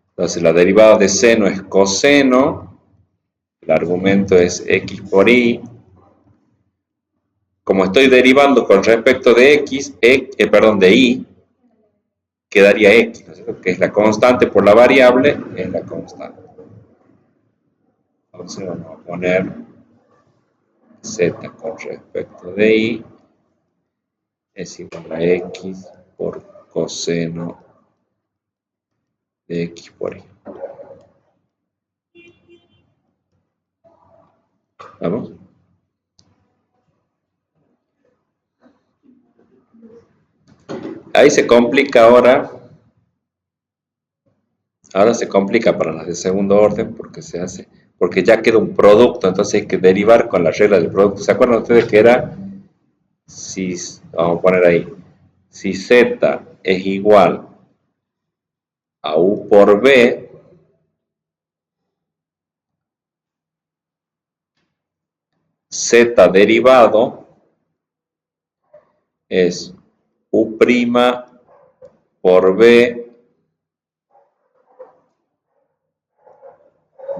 Entonces la derivada de seno es coseno, el argumento es x por y. Como estoy derivando con respecto de x, de y, quedaría x, ¿no es cierto? Que es la constante por la variable, es la constante. Entonces vamos a poner z con respecto de y es igual a x por coseno de x por y. ¿Vamos? Ahí se complica ahora. Ahora se complica para las de segundo orden porque ya queda un producto, entonces hay que derivar con la regla del producto. ¿Se acuerdan ustedes que era, vamos a poner ahí, si z es igual a u por b, z derivado es u' por b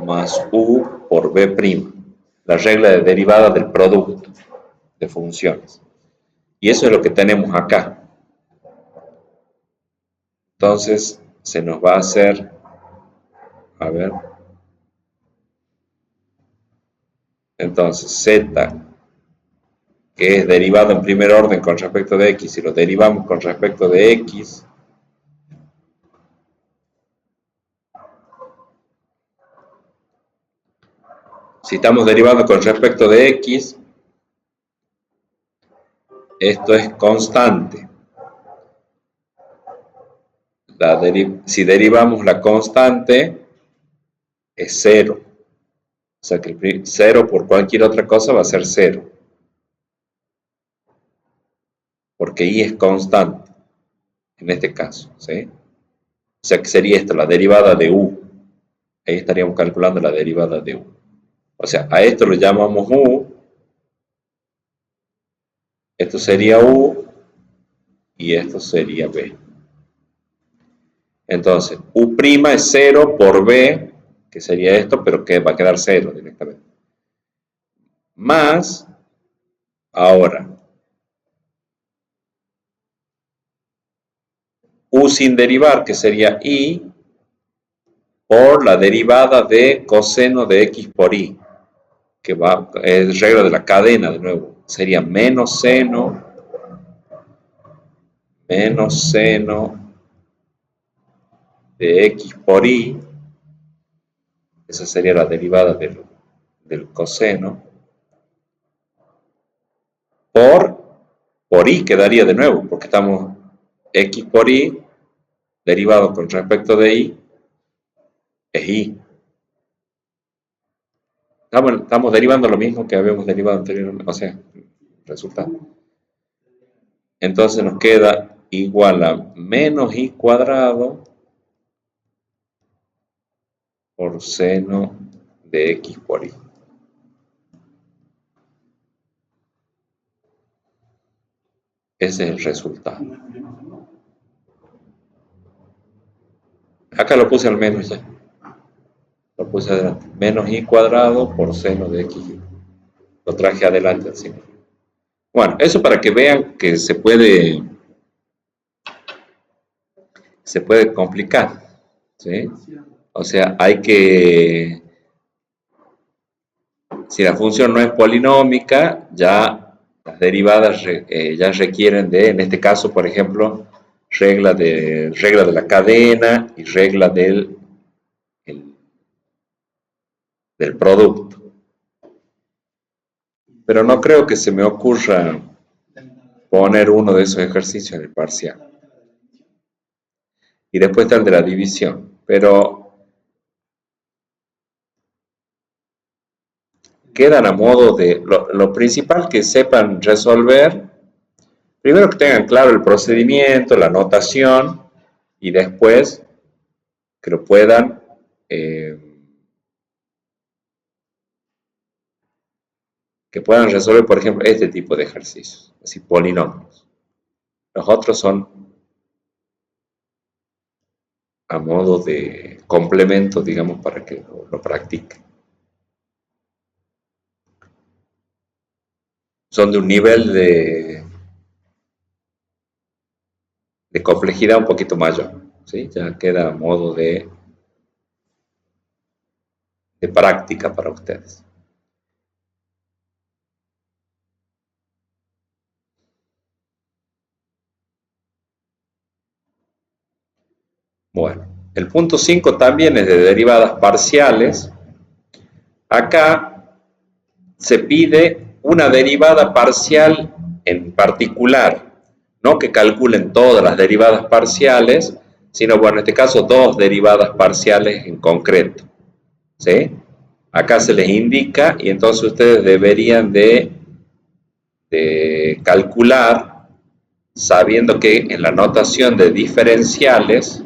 más u por b', la regla de derivada del producto de funciones. Y eso es lo que tenemos acá. Entonces se nos va a hacer, a ver, Entonces, z, que es derivado en primer orden con respecto de x, si lo derivamos con respecto de x, si estamos derivando con respecto de x, esto es constante. Si derivamos la constante, es 0. O sea que el 0 por cualquier otra cosa va a ser 0. Porque y es constante, en este caso. ¿Sí? O sea que sería esto, la derivada de u. Ahí estaríamos calculando la derivada de u. O sea, a esto lo llamamos u. Esto sería u. Y esto sería b. Entonces, u' es 0 por b, que sería esto, pero que va a quedar 0 directamente. Más, ahora, u sin derivar, que sería i, por la derivada de coseno de x por y, que es regla de la cadena de nuevo. Sería menos seno de x por y, esa sería la derivada del coseno, por y quedaría de nuevo, porque estamos x por y, derivado con respecto de y, es y. Estamos derivando lo mismo que habíamos derivado anteriormente, o sea, resultado. Entonces nos queda igual a menos y cuadrado por seno de x por y. Ese es el resultado. Acá lo puse al menos ya. Lo puse adelante. Menos y cuadrado por seno de x. Lo traje adelante así. Bueno, eso para que vean que se puede complicar. ¿Sí? O sea, hay que, si la función no es polinómica, ya las derivadas ya requieren de, en este caso, por ejemplo, regla de la cadena y regla del producto. Pero no creo que se me ocurra poner uno de esos ejercicios en el parcial. Y después está el de la división. Pero quedan a modo de lo principal que sepan resolver. Primero que tengan claro el procedimiento, la notación, y después que lo puedan resolver, por ejemplo, este tipo de ejercicios, así polinomios. Los otros son a modo de complemento, digamos, para que lo practiquen. Son de un nivel de complejidad un poquito mayor, ¿sí? Ya queda a modo de práctica para ustedes. Bueno, el punto 5 también es de derivadas parciales. Acá se pide una derivada parcial en particular, no que calculen todas las derivadas parciales, sino, bueno, en este caso, dos derivadas parciales en concreto. ¿Sí? Acá se les indica y entonces ustedes deberían de calcular sabiendo que en la notación de diferenciales,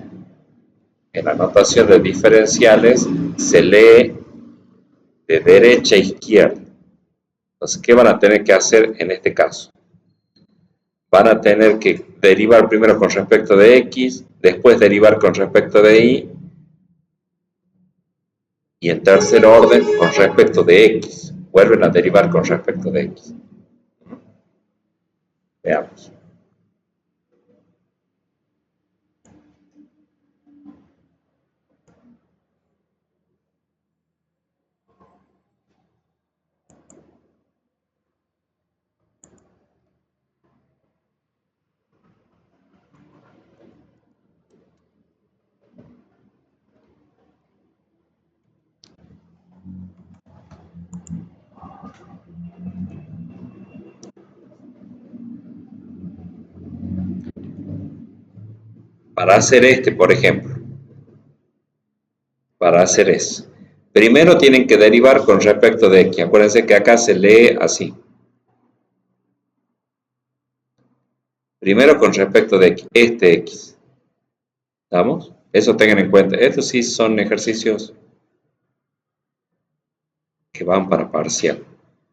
se lee de derecha a izquierda. Entonces, ¿qué van a tener que hacer en este caso? Van a tener que derivar primero con respecto de x, después derivar con respecto de y en tercer orden con respecto de x. Vuelven a derivar con respecto de x. Veamos. Para hacer este, por ejemplo, para hacer eso, primero tienen que derivar con respecto de x. Acuérdense que acá se lee así. Primero con respecto de x, este x. ¿Estamos? Eso tengan en cuenta. Estos sí son ejercicios que van para parcial.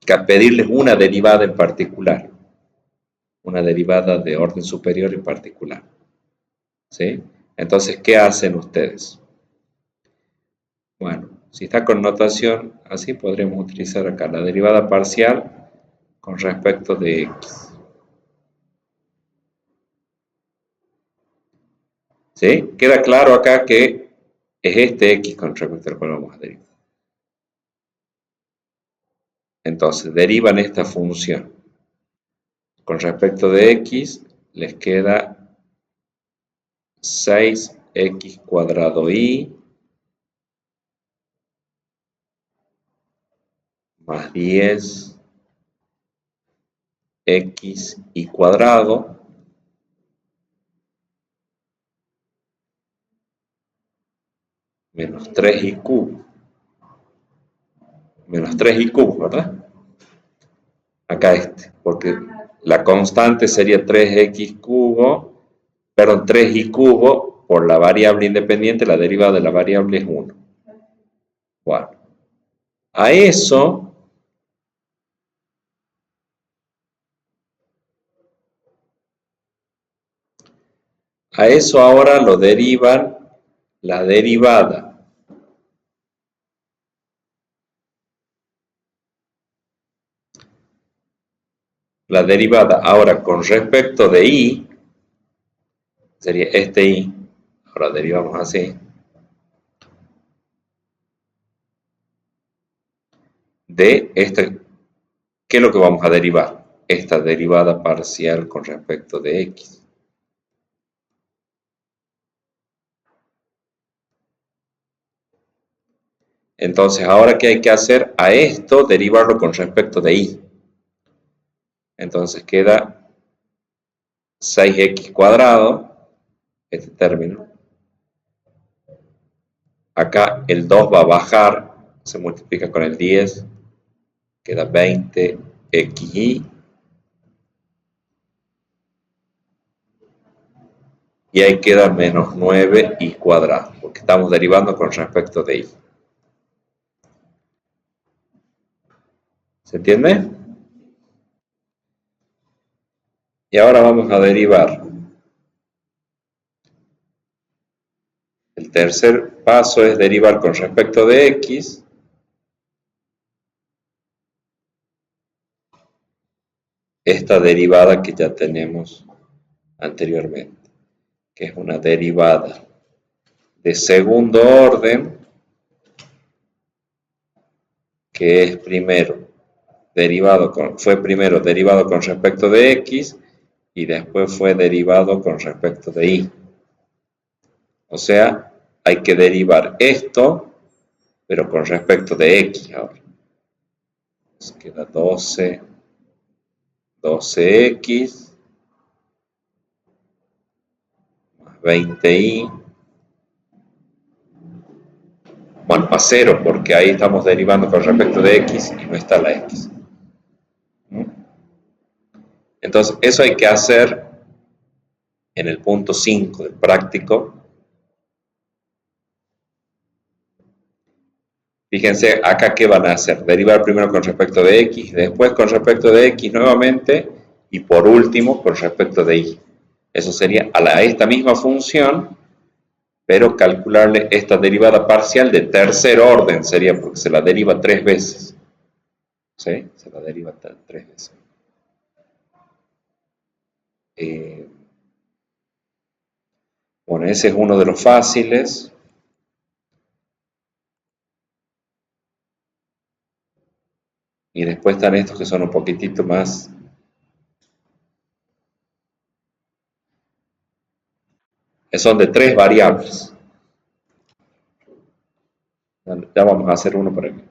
Que a pedirles una derivada en particular. Una derivada de orden superior en particular. ¿Sí? Entonces, ¿qué hacen ustedes? Bueno, si está con notación, así podremos utilizar acá la derivada parcial con respecto de x. ¿Sí? Queda claro acá que es este x con respecto al cual vamos a derivar. Entonces, derivan esta función. Con respecto de x, les queda 6x cuadrado y más 10x y cuadrado menos 3y cubo. Menos 3y cubo, ¿verdad? Acá este, porque la constante sería 3x cubo, perdón, 3y cubo por la variable independiente, la derivada de la variable es 1. Bueno, a eso ahora lo derivan la derivada ahora con respecto de y, sería este y, ahora derivamos así, de este, ¿qué es lo que vamos a derivar? Esta derivada parcial con respecto de x. Entonces, ahora, ¿qué hay que hacer? A esto derivarlo con respecto de y. Entonces queda 6x cuadrado, este término. Acá el 2 va a bajar, se multiplica con el 10, queda 20xy. Y ahí queda menos 9y cuadrado, porque estamos derivando con respecto de y. ¿Se entiende? Y ahora vamos a derivar. El tercer paso es derivar con respecto de x. Esta derivada que ya tenemos anteriormente, que es una derivada de segundo orden, que es fue primero derivado con respecto de x y después fue derivado con respecto de y. O sea, hay que derivar esto, pero con respecto de x ahora. Nos queda 12x más 20y. Bueno, a 0, porque ahí estamos derivando con respecto de x y no está la x. Entonces, eso hay que hacer en el punto 5 del práctico. Fíjense acá qué van a hacer. Derivar primero con respecto de x, después con respecto de x nuevamente y por último con respecto de y. Eso sería a esta misma función, pero calcularle esta derivada parcial de tercer orden sería porque se la deriva 3 veces. ¿Sí? Se la deriva 3 veces. Bueno, ese es uno de los fáciles. Y después están estos que son un poquitito más. Son de 3 variables. Ya vamos a hacer uno por aquí.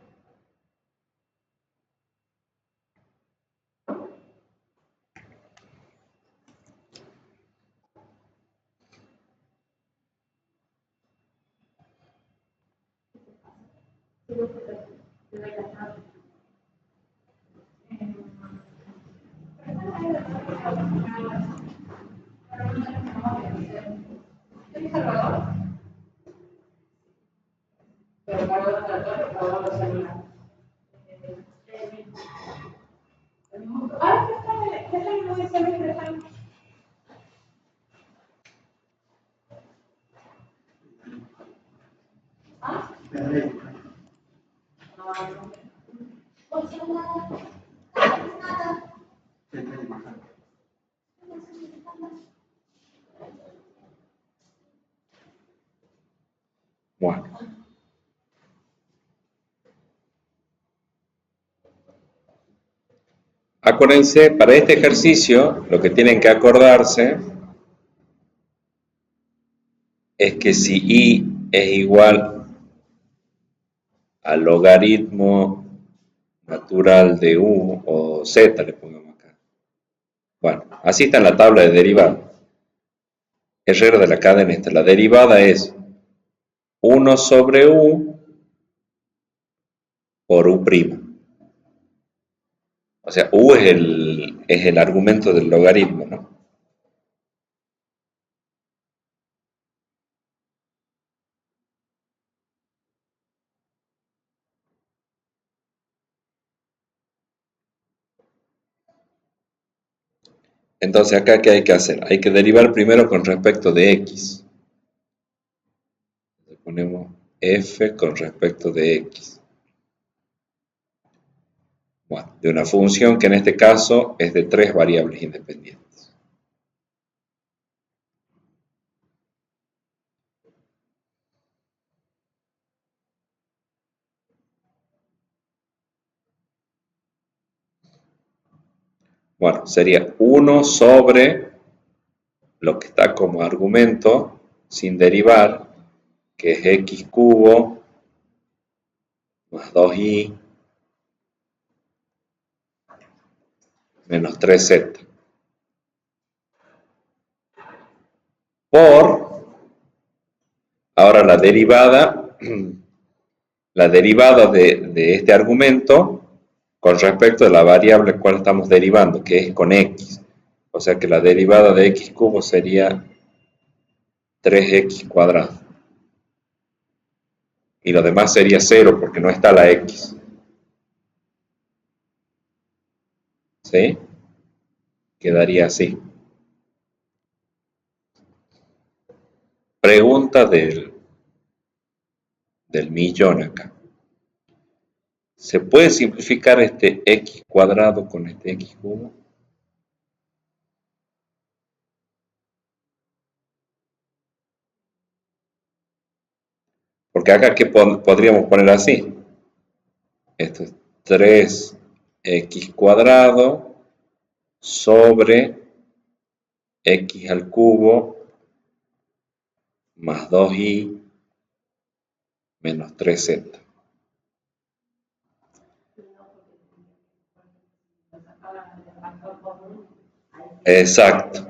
Bueno. Acuérdense, para este ejercicio, lo que tienen que acordarse es que si i es igual al logaritmo natural de u o z, le pongamos acá. Bueno, así está en la tabla de derivada. El regla de la cadena esta. La derivada es 1 sobre u por u'. O sea, u es el argumento del logaritmo, ¿no? Entonces, acá, ¿qué hay que hacer? Hay que derivar primero con respecto de x. Le ponemos f con respecto de x. Bueno, de una función que en este caso es de 3 variables independientes. Bueno, sería 1 sobre lo que está como argumento sin derivar, que es x cubo más 2i menos 3z. Por, ahora la derivada de este argumento con respecto a la variable cual estamos derivando, que es con x. O sea que la derivada de x cubo sería 3x cuadrado. Y lo demás sería 0 porque no está la x. ¿Sí? Quedaría así. Pregunta del millón acá. ¿Se puede simplificar este x cuadrado con este x cubo? Porque acá, ¿qué podríamos poner así? Esto es 3x cuadrado sobre x al cubo más 2i menos 3z. Exacto.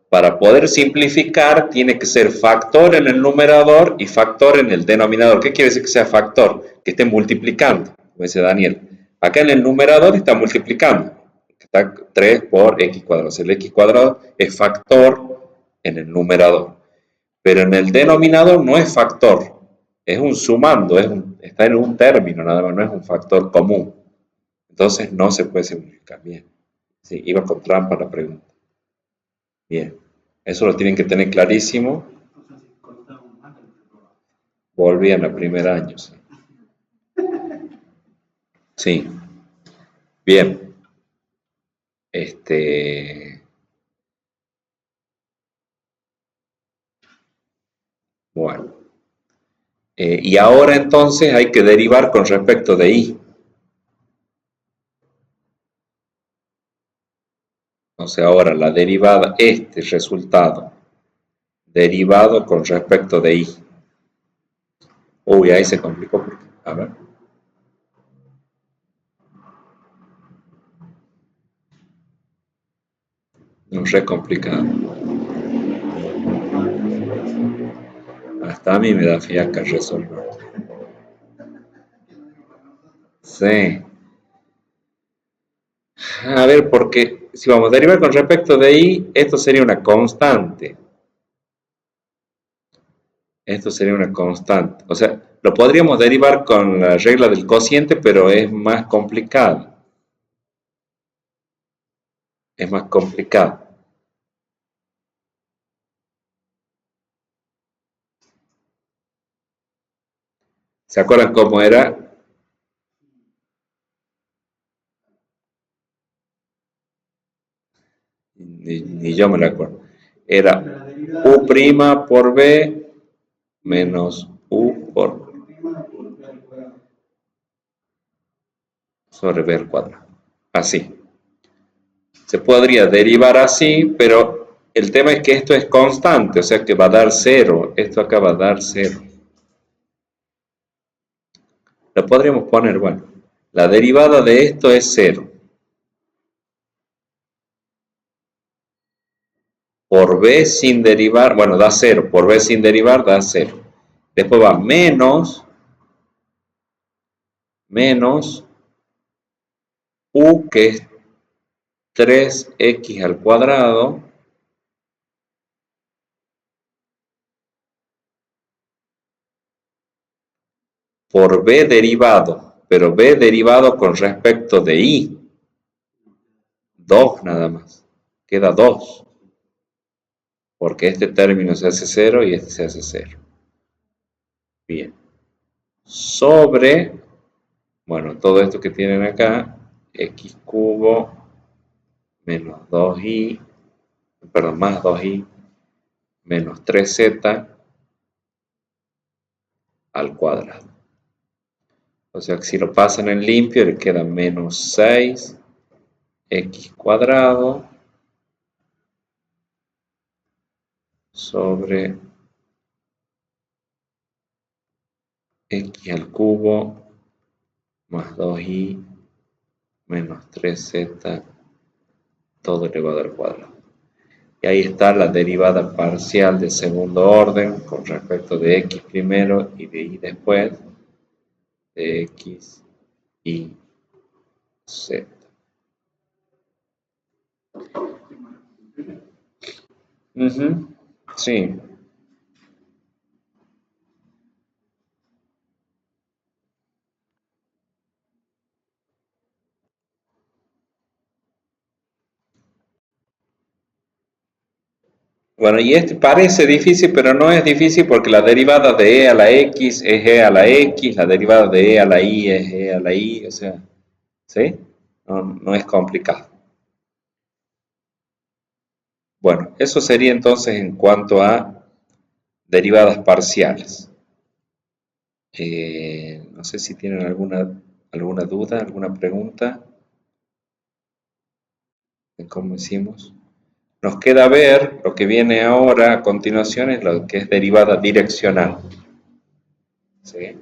Para poder simplificar tiene que ser factor en el numerador y factor en el denominador. ¿Qué quiere decir que sea factor? Que esté multiplicando, como dice Daniel. Acá en el numerador está multiplicando. Está 3 por x cuadrado. O sea, el x cuadrado es factor en el numerador. Pero en el denominador no es factor. Es un sumando, está en un término nada más, no es un factor común. Entonces no se puede simplificar. Bien. Sí, iba con trampa la pregunta. Bien. Eso lo tienen que tener clarísimo. Volvían a primer año. Sí. Sí. Bien. Bueno. Y ahora entonces hay que derivar con respecto de i. O sea, ahora la derivada, este resultado, derivado con respecto de i. Uy, ahí se complicó. A ver. No es re complicado. Hasta a mí me da fiaca resolver. Sí. A ver, porque si vamos a derivar con respecto de y, esto sería una constante. Esto sería una constante. O sea, lo podríamos derivar con la regla del cociente, pero es más complicado. Es más complicado. ¿Se acuerdan cómo era? Ni yo me lo acuerdo. Era U' por B menos U por sobre B al cuadrado. Así. Se podría derivar así, pero el tema es que esto es constante, o sea que va a dar 0. Esto acá va a dar 0. Lo podríamos poner, bueno, la derivada de esto es 0. Por B sin derivar, bueno, da 0. Por B sin derivar da 0. Después va menos U, que es 3x al cuadrado, por B derivado, pero B derivado con respecto de I. 2 nada más. Queda 2. Porque este término se hace 0 y este se hace 0. Bien. Sobre, bueno, todo esto que tienen acá, x cubo menos 2i, perdón, más 2i menos 3z al cuadrado. O sea que si lo pasan en limpio le queda menos 6 x cuadrado sobre x al cubo más 2i menos 3z todo elevado al cuadrado. Y ahí está la derivada parcial de segundo orden con respecto de x primero y de y después, de x y z. Sí. Bueno, y este parece difícil, pero no es difícil porque la derivada de e a la x es e a la x, la derivada de e a la y es e a la y, o sea, ¿sí? No es complicado. Bueno, eso sería entonces en cuanto a derivadas parciales. No sé si tienen alguna duda, alguna pregunta de cómo hicimos. Nos queda ver lo que viene ahora a continuación, es lo que es derivada direccional. ¿Sí?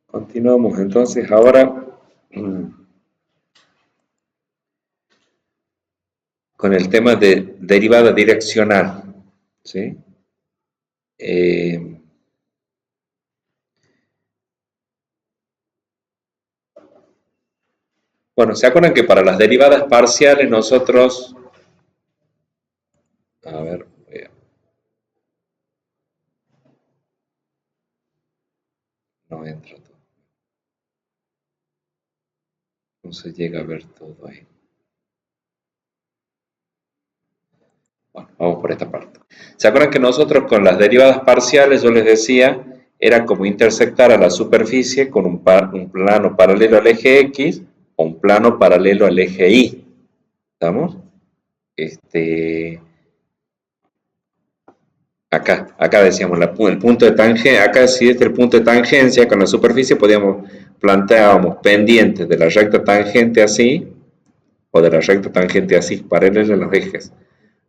Continuamos entonces ahora con el tema de derivada direccional. ¿Sí? Bueno, ¿se acuerdan que para las derivadas parciales nosotros... A ver, no entra todo. No se llega a ver todo ahí. Bueno, vamos por esta parte. ¿Se acuerdan que nosotros con las derivadas parciales, yo les decía, era como intersectar a la superficie con un plano paralelo al eje X o un plano paralelo al eje Y? ¿Estamos? Acá decíamos el punto de tangencia, acá si este es el punto de tangencia con la superficie, planteábamos pendientes de la recta tangente así, o de la recta tangente así, paralelos a los ejes.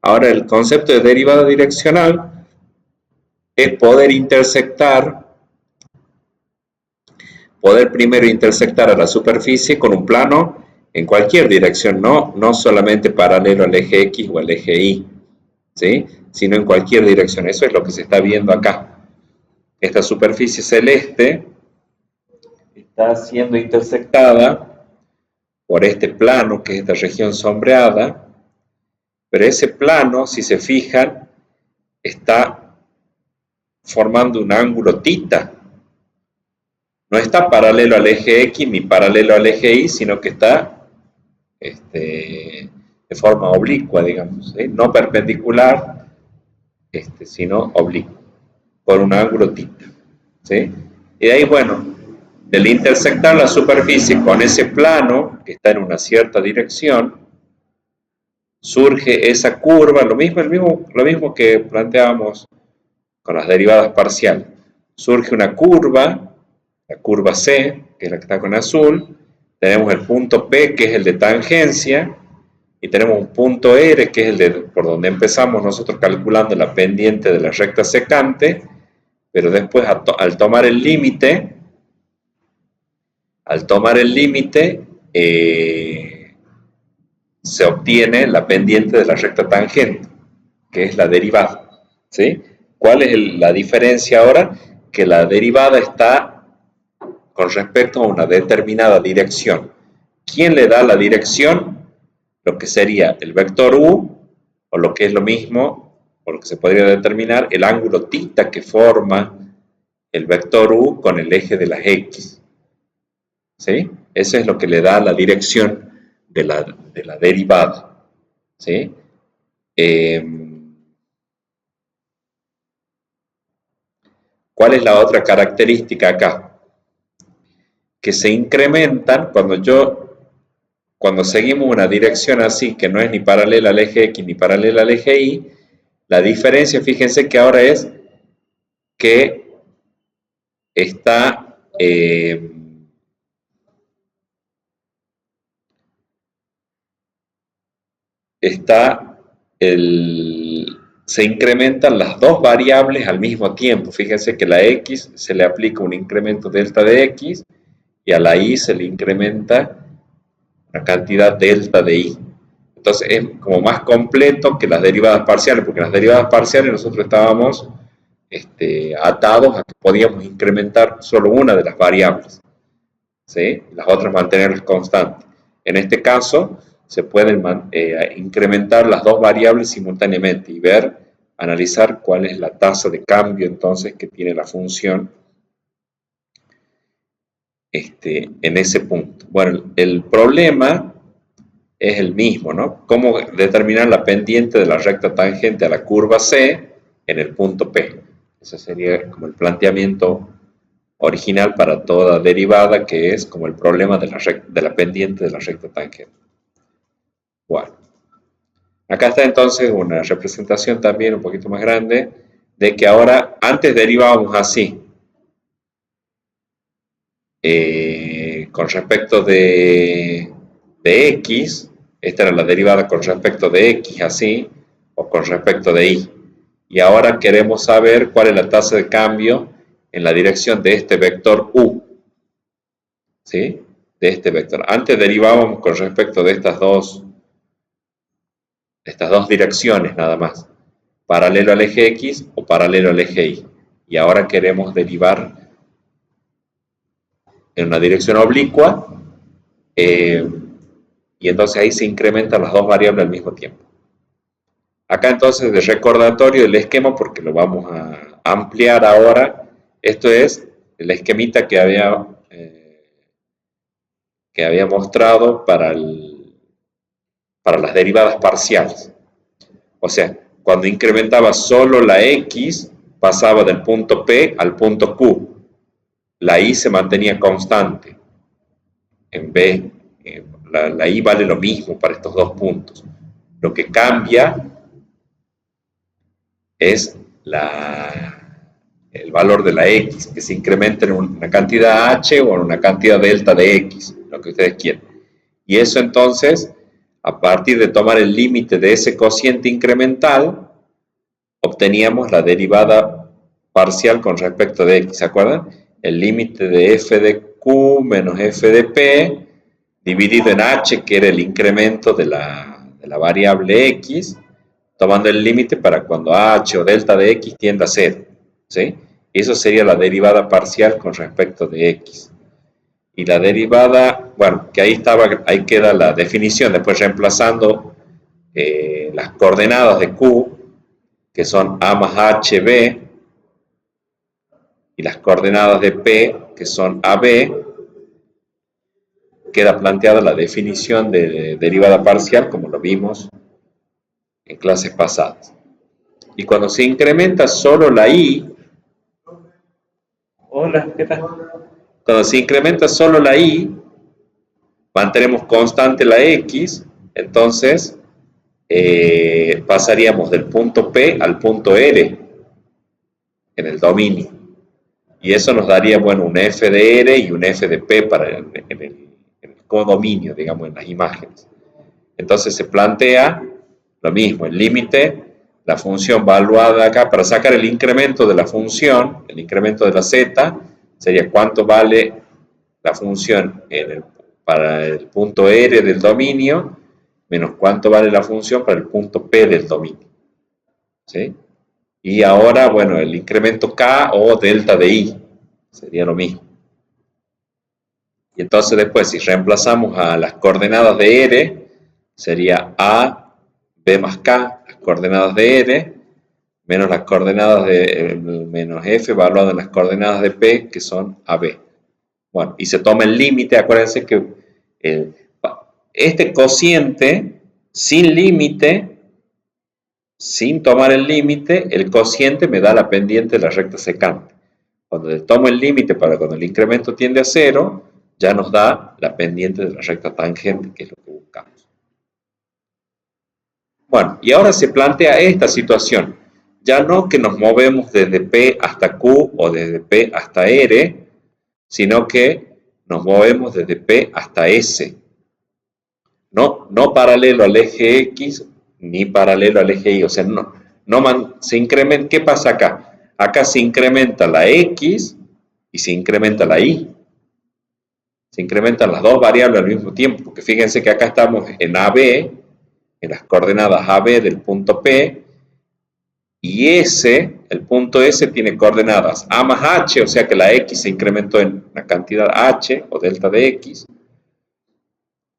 Ahora el concepto de derivada direccional es poder primero intersectar a la superficie con un plano en cualquier dirección, no solamente paralelo al eje X o al eje Y. ¿sí? Sino en cualquier dirección. Eso es lo que se está viendo acá. Esta superficie celeste está siendo intersectada por este plano, que es esta región sombreada, pero ese plano, si se fijan, está formando un ángulo θ. No está paralelo al eje X ni paralelo al eje Y, sino que está de forma oblicua, digamos, ¿sí? No perpendicular, sino oblicua, por un ángulo θ, ¿sí? Y de ahí, bueno, del intersectar la superficie con ese plano, que está en una cierta dirección, surge esa curva, lo mismo que planteábamos con las derivadas parciales. Surge una curva, la curva C, que es la que está con azul, tenemos el punto P, que es el de tangencia, y tenemos un punto R, que es el por donde empezamos nosotros calculando la pendiente de la recta secante, pero después al tomar el límite, se obtiene la pendiente de la recta tangente, que es la derivada, ¿sí? ¿Cuál es la diferencia ahora? Que la derivada está con respecto a una determinada dirección. ¿Quién le da la dirección? Lo que sería el vector u, o lo que es lo mismo, o lo que se podría determinar, el ángulo θ que forma el vector u con el eje de las x. ¿Sí? Eso es lo que le da la dirección de la derivada. ¿Sí? ¿Cuál es la otra característica acá? Que se incrementan cuando seguimos una dirección así, que no es ni paralela al eje X ni paralela al eje Y, la diferencia, fíjense que ahora es que está se incrementan las dos variables al mismo tiempo. Fíjense que a la X se le aplica un incremento delta de X y a la Y se le incrementa la cantidad delta de Y. Entonces es como más completo que las derivadas parciales, porque en las derivadas parciales nosotros estábamos atados a que podíamos incrementar solo una de las variables, ¿sí? Las otras mantenerlas constantes. En este caso se pueden incrementar las dos variables simultáneamente y analizar cuál es la tasa de cambio entonces que tiene la función en ese punto. Bueno, el problema es el mismo, ¿no? ¿Cómo determinar la pendiente de la recta tangente a la curva C en el punto P? Ese sería como el planteamiento original para toda derivada, que es como el problema de la pendiente de la recta tangente. Bueno, acá está entonces una representación también un poquito más grande de que ahora, antes derivábamos así, con respecto de x, esta era la derivada con respecto de x así, o con respecto de y. Y ahora queremos saber cuál es la tasa de cambio en la dirección de este vector u. ¿Sí? De este vector. Antes derivábamos con respecto de estas dos direcciones nada más. Paralelo al eje x o paralelo al eje y. Y ahora queremos derivar en una dirección oblicua, y entonces ahí se incrementan las dos variables al mismo tiempo. Acá entonces de recordatorio del esquema, porque lo vamos a ampliar ahora, esto es el esquemita que había mostrado para las derivadas parciales. O sea, cuando incrementaba solo la x, pasaba del punto P al punto Q. La y se mantenía constante. En B, la y vale lo mismo para estos dos puntos. Lo que cambia es el valor de la x, que se incrementa en una cantidad h o en una cantidad delta de x, lo que ustedes quieran. Y eso entonces, a partir de tomar el límite de ese cociente incremental, obteníamos la derivada parcial con respecto de x, ¿se acuerdan? El límite de f de q menos f de p dividido en h, que era el incremento de la variable x, tomando el límite para cuando h o delta de x tienda a 0, ¿sí? Y eso sería la derivada parcial con respecto de x. Y la derivada, bueno, que ahí queda la definición, después reemplazando las coordenadas de q, que son a más hb, y las coordenadas de p, que son ab, queda planteada la definición de derivada parcial, como lo vimos en clases pasadas. Y cuando se incrementa solo la i, hola, ¿qué tal? Cuando se incrementa solo la i, mantenemos constante la x, entonces pasaríamos del punto P al punto R en el dominio. Y eso nos daría, bueno, un f de R y un f de P en el codominio, digamos, en las imágenes. Entonces se plantea lo mismo, el límite, la función valuada acá, para sacar el incremento de la función, el incremento de la z, sería cuánto vale la función para el punto R del dominio, menos cuánto vale la función para el punto P del dominio. ¿Sí? Y ahora, bueno, el incremento K o delta de I, sería lo mismo. Y entonces después, si reemplazamos a las coordenadas de R, sería A, B más K, las coordenadas de R, menos las coordenadas de menos F, evaluado en las coordenadas de P, que son AB. Bueno, y se toma el límite, acuérdense que este cociente, sin límite, sin tomar el límite, el cociente me da la pendiente de la recta secante. Cuando le tomo el límite para cuando el incremento tiende a 0, ya nos da la pendiente de la recta tangente, que es lo que buscamos. Bueno, y ahora se plantea esta situación. Ya no que nos movemos desde P hasta Q o desde P hasta R, sino que nos movemos desde P hasta S. No paralelo al eje X ni paralelo al eje Y. O sea, se incrementa. ¿Qué pasa acá? Acá se incrementa la X y se incrementa la Y. Se incrementan las dos variables al mismo tiempo, porque fíjense que acá estamos en AB, en las coordenadas AB del punto P, y S, el punto S tiene coordenadas A más H, o sea que la X se incrementó en la cantidad H o delta de X,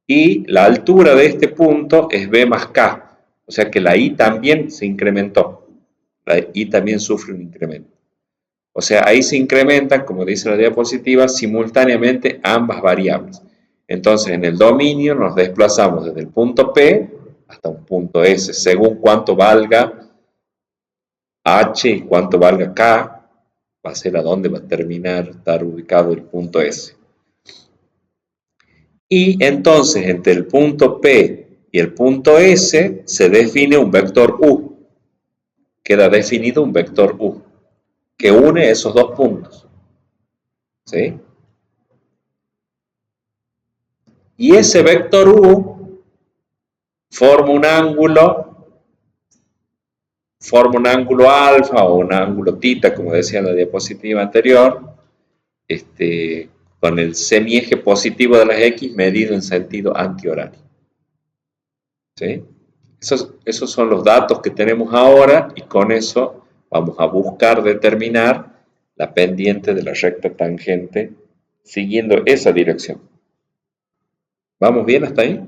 y la altura de este punto es B más K, o sea que la Y también se incrementó, la Y también sufre un incremento. O sea, ahí se incrementan, como dice la diapositiva, simultáneamente ambas variables. Entonces, en el dominio nos desplazamos desde el punto P hasta un punto S, según cuánto valga H y cuánto valga K, va a ser a dónde va a terminar, estar ubicado el punto S. Y entonces, entre el punto P y el punto S, se define un vector U. Queda definido un vector U, que une esos dos puntos. ¿Sí? Y ese vector U forma un ángulo alfa o un ángulo tita, como decía en la diapositiva anterior, con el semieje positivo de las X medido en sentido antihorario. ¿Sí? Esos son los datos que tenemos ahora y con eso vamos a buscar determinar la pendiente de la recta tangente siguiendo esa dirección. ¿Vamos bien hasta ahí?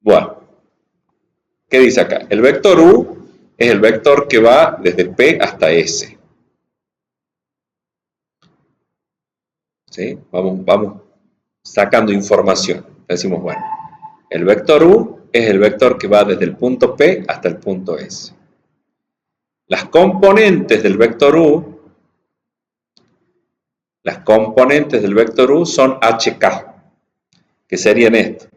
Bueno, ¿qué dice acá? El vector U es el vector que va desde P hasta S. ¿Sí? Vamos sacando información. Decimos, bueno, el vector U es el vector que va desde el punto P hasta el punto S. Las componentes del vector U son HK, que serían estas.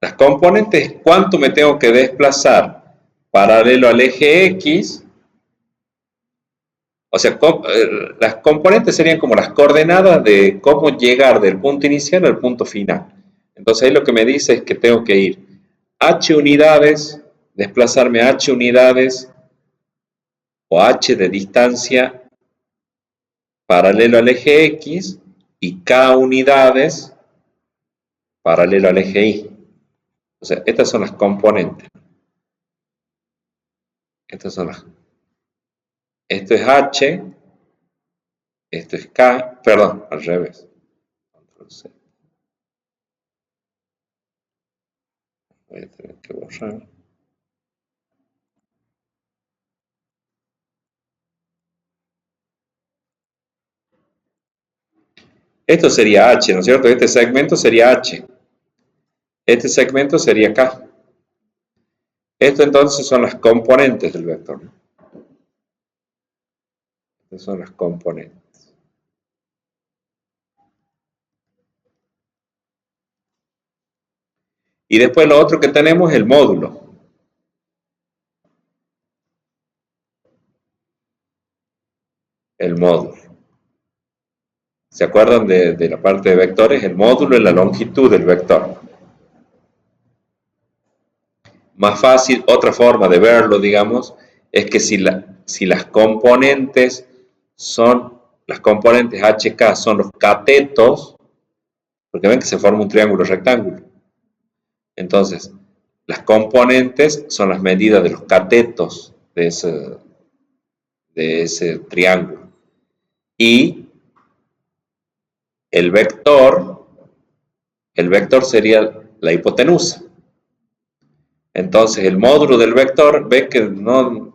Las componentes, ¿cuánto me tengo que desplazar paralelo al eje X? O sea, las componentes serían como las coordenadas de cómo llegar del punto inicial al punto final. Entonces ahí lo que me dice es que tengo que ir h unidades, desplazarme h unidades o h de distancia paralelo al eje X y k unidades paralelo al eje Y. O sea, estas son las componentes. Estas son las. Esto es H, esto es K, perdón, al revés. Control C. Voy a tener que borrar. Esto sería H, ¿no es cierto? Este segmento sería H. Este segmento sería K. Esto entonces son las componentes del vector. Estas son las componentes. Y después lo otro que tenemos es el módulo. El módulo. ¿Se acuerdan de la parte de vectores? El módulo es la longitud del vector. Más fácil, otra forma de verlo, digamos, es que si las componentes HK son los catetos, porque ven que se forma un triángulo rectángulo. Entonces, las componentes son las medidas de los catetos de ese triángulo. Y el vector sería la hipotenusa. Entonces, el módulo del vector, ve que no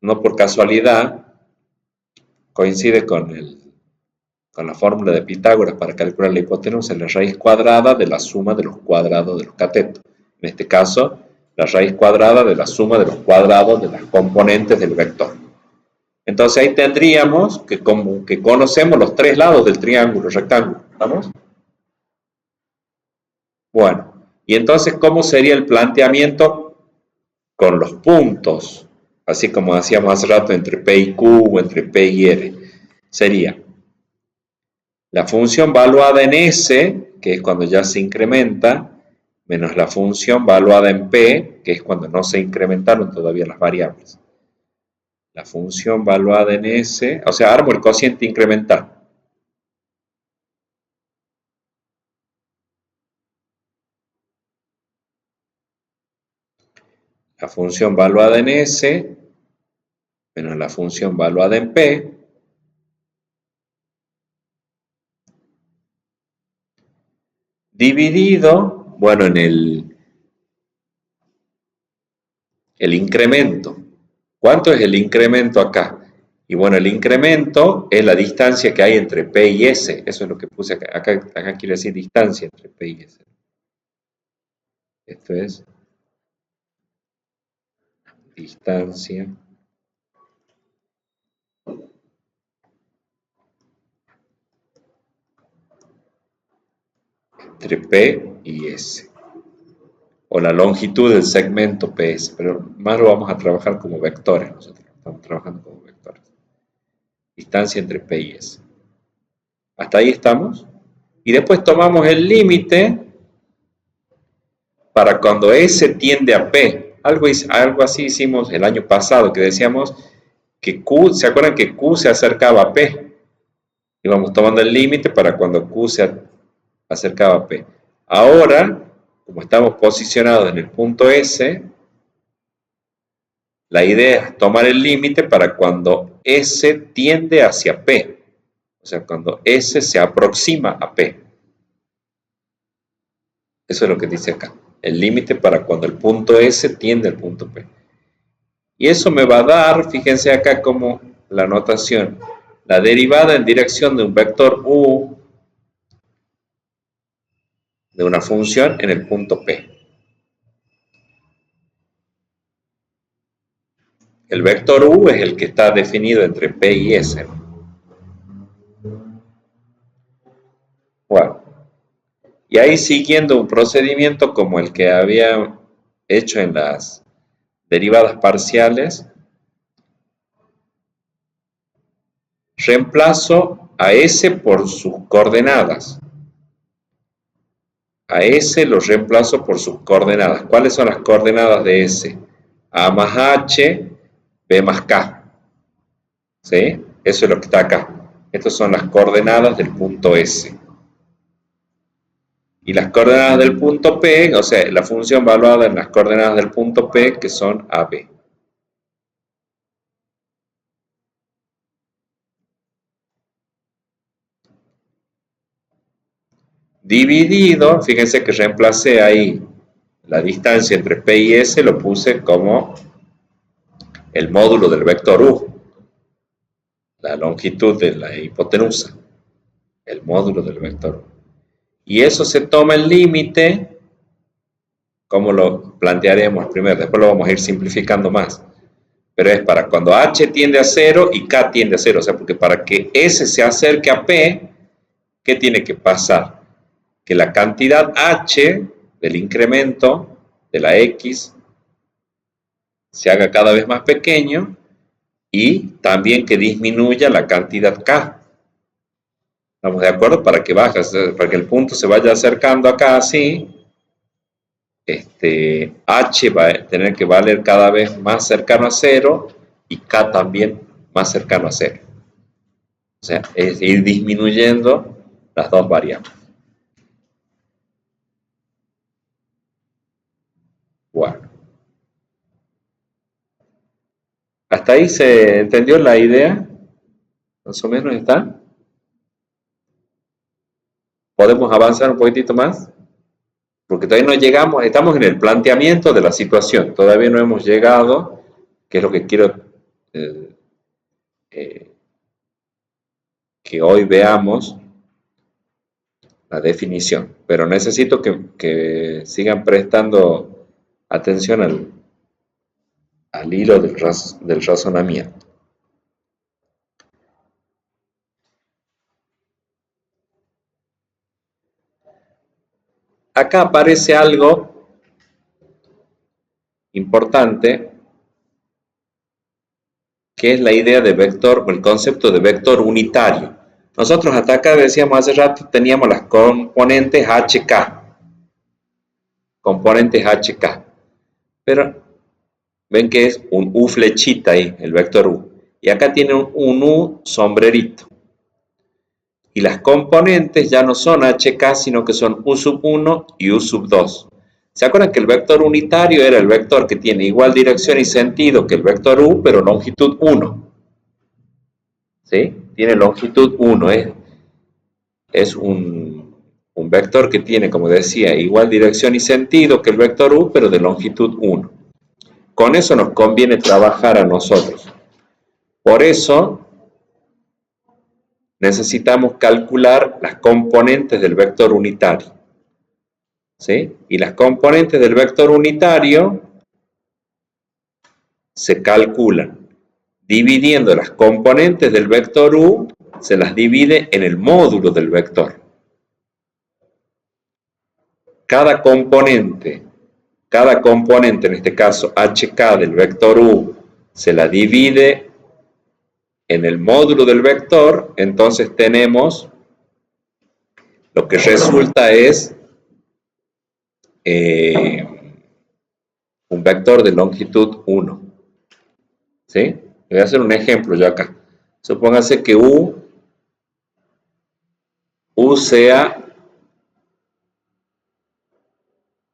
por casualidad coincide con la fórmula de Pitágoras para calcular la hipotenusa, la raíz cuadrada de la suma de los cuadrados de los catetos. En este caso, la raíz cuadrada de la suma de los cuadrados de las componentes del vector. Entonces ahí tendríamos que como que conocemos los tres lados del triángulo rectángulo. ¿Estamos? Bueno, y entonces, ¿cómo sería el planteamiento con los puntos? Así como hacíamos hace rato entre P y Q o entre P y R. Sería la función valuada en S, que es cuando ya se incrementa, menos la función valuada en P, que es cuando no se incrementaron todavía las variables. La función valuada en S, o sea, armo el cociente incremental. La función valuada en S, menos la función valuada en P, dividido, bueno, en el incremento. ¿Cuánto es el incremento acá? Y bueno, el incremento es la distancia que hay entre P y S. Eso es lo que puse acá. Acá quiere decir distancia entre P y S. Esto es distancia entre P y S. O la longitud del segmento PS. Pero más lo vamos a trabajar como vectores. Nosotros estamos trabajando como vectores. Distancia entre P y S. Hasta ahí estamos. Y después tomamos el límite para cuando S tiende a P. Algo así hicimos el año pasado, que decíamos que Q, ¿se acuerdan que Q se acercaba a P? Íbamos tomando el límite para cuando Q se acercaba a P. Ahora, como estamos posicionados en el punto S, la idea es tomar el límite para cuando S tiende hacia P. O sea, cuando S se aproxima a P. Eso es lo que dice acá. El límite para cuando el punto S tiende al punto P. Y eso me va a dar, fíjense acá como la notación, la derivada en dirección de un vector U de una función en el punto P. El vector U es el que está definido entre P y S. Bueno, y ahí siguiendo un procedimiento como el que había hecho en las derivadas parciales, reemplazo a S por sus coordenadas. A S lo reemplazo por sus coordenadas. ¿Cuáles son las coordenadas de S? A más H, B más K. ¿Sí? Eso es lo que está acá. Estas son las coordenadas del punto S. Y las coordenadas del punto P, o sea, la función valuada en las coordenadas del punto P, que son AB. Dividido, fíjense que reemplacé ahí la distancia entre P y S, lo puse como el módulo del vector U, la longitud de la hipotenusa, el módulo del vector U. Y eso se toma el límite, como lo plantearemos primero, después lo vamos a ir simplificando más. Pero es para cuando H tiende a 0 y K tiende a 0, o sea, porque para que S se acerque a P, ¿qué tiene que pasar? Que la cantidad H del incremento de la X se haga cada vez más pequeño y también que disminuya la cantidad K. ¿Estamos de acuerdo? Para que baje, para que el punto se vaya acercando acá así, H va a tener que valer cada vez más cercano a 0 y K también más cercano a 0. O sea, es ir disminuyendo las dos variables. Bueno. ¿Hasta ahí se entendió la idea? ¿Más o menos está? ¿Podemos avanzar un poquitito más? Porque todavía no llegamos, estamos en el planteamiento de la situación, todavía no hemos llegado, que es lo que quiero que hoy veamos, la definición. Pero necesito que sigan prestando atención al hilo del razonamiento. Acá aparece algo importante, que es la idea de vector, o el concepto de vector unitario. Nosotros hasta acá decíamos hace rato, teníamos las componentes HK. Componentes HK. Pero ven que es un U flechita ahí, el vector U. Y acá tiene un U sombrerito. Y las componentes ya no son HK, sino que son U sub 1 y U sub 2. ¿Se acuerdan que el vector unitario era el vector que tiene igual dirección y sentido que el vector U, pero longitud 1? ¿Sí? Tiene longitud 1. Es un vector que tiene, como decía, igual dirección y sentido que el vector U, pero de longitud 1. Con eso nos conviene trabajar a nosotros. Por eso necesitamos calcular las componentes del vector unitario. ¿Sí? Y las componentes del vector unitario se calculan dividiendo las componentes del vector U, se las divide en el módulo del vector. Cada componente, en este caso HK del vector U, se la divide en el módulo del vector, entonces tenemos, lo que resulta es un vector de longitud 1. ¿Sí? Voy a hacer un ejemplo yo acá. Supóngase que U sea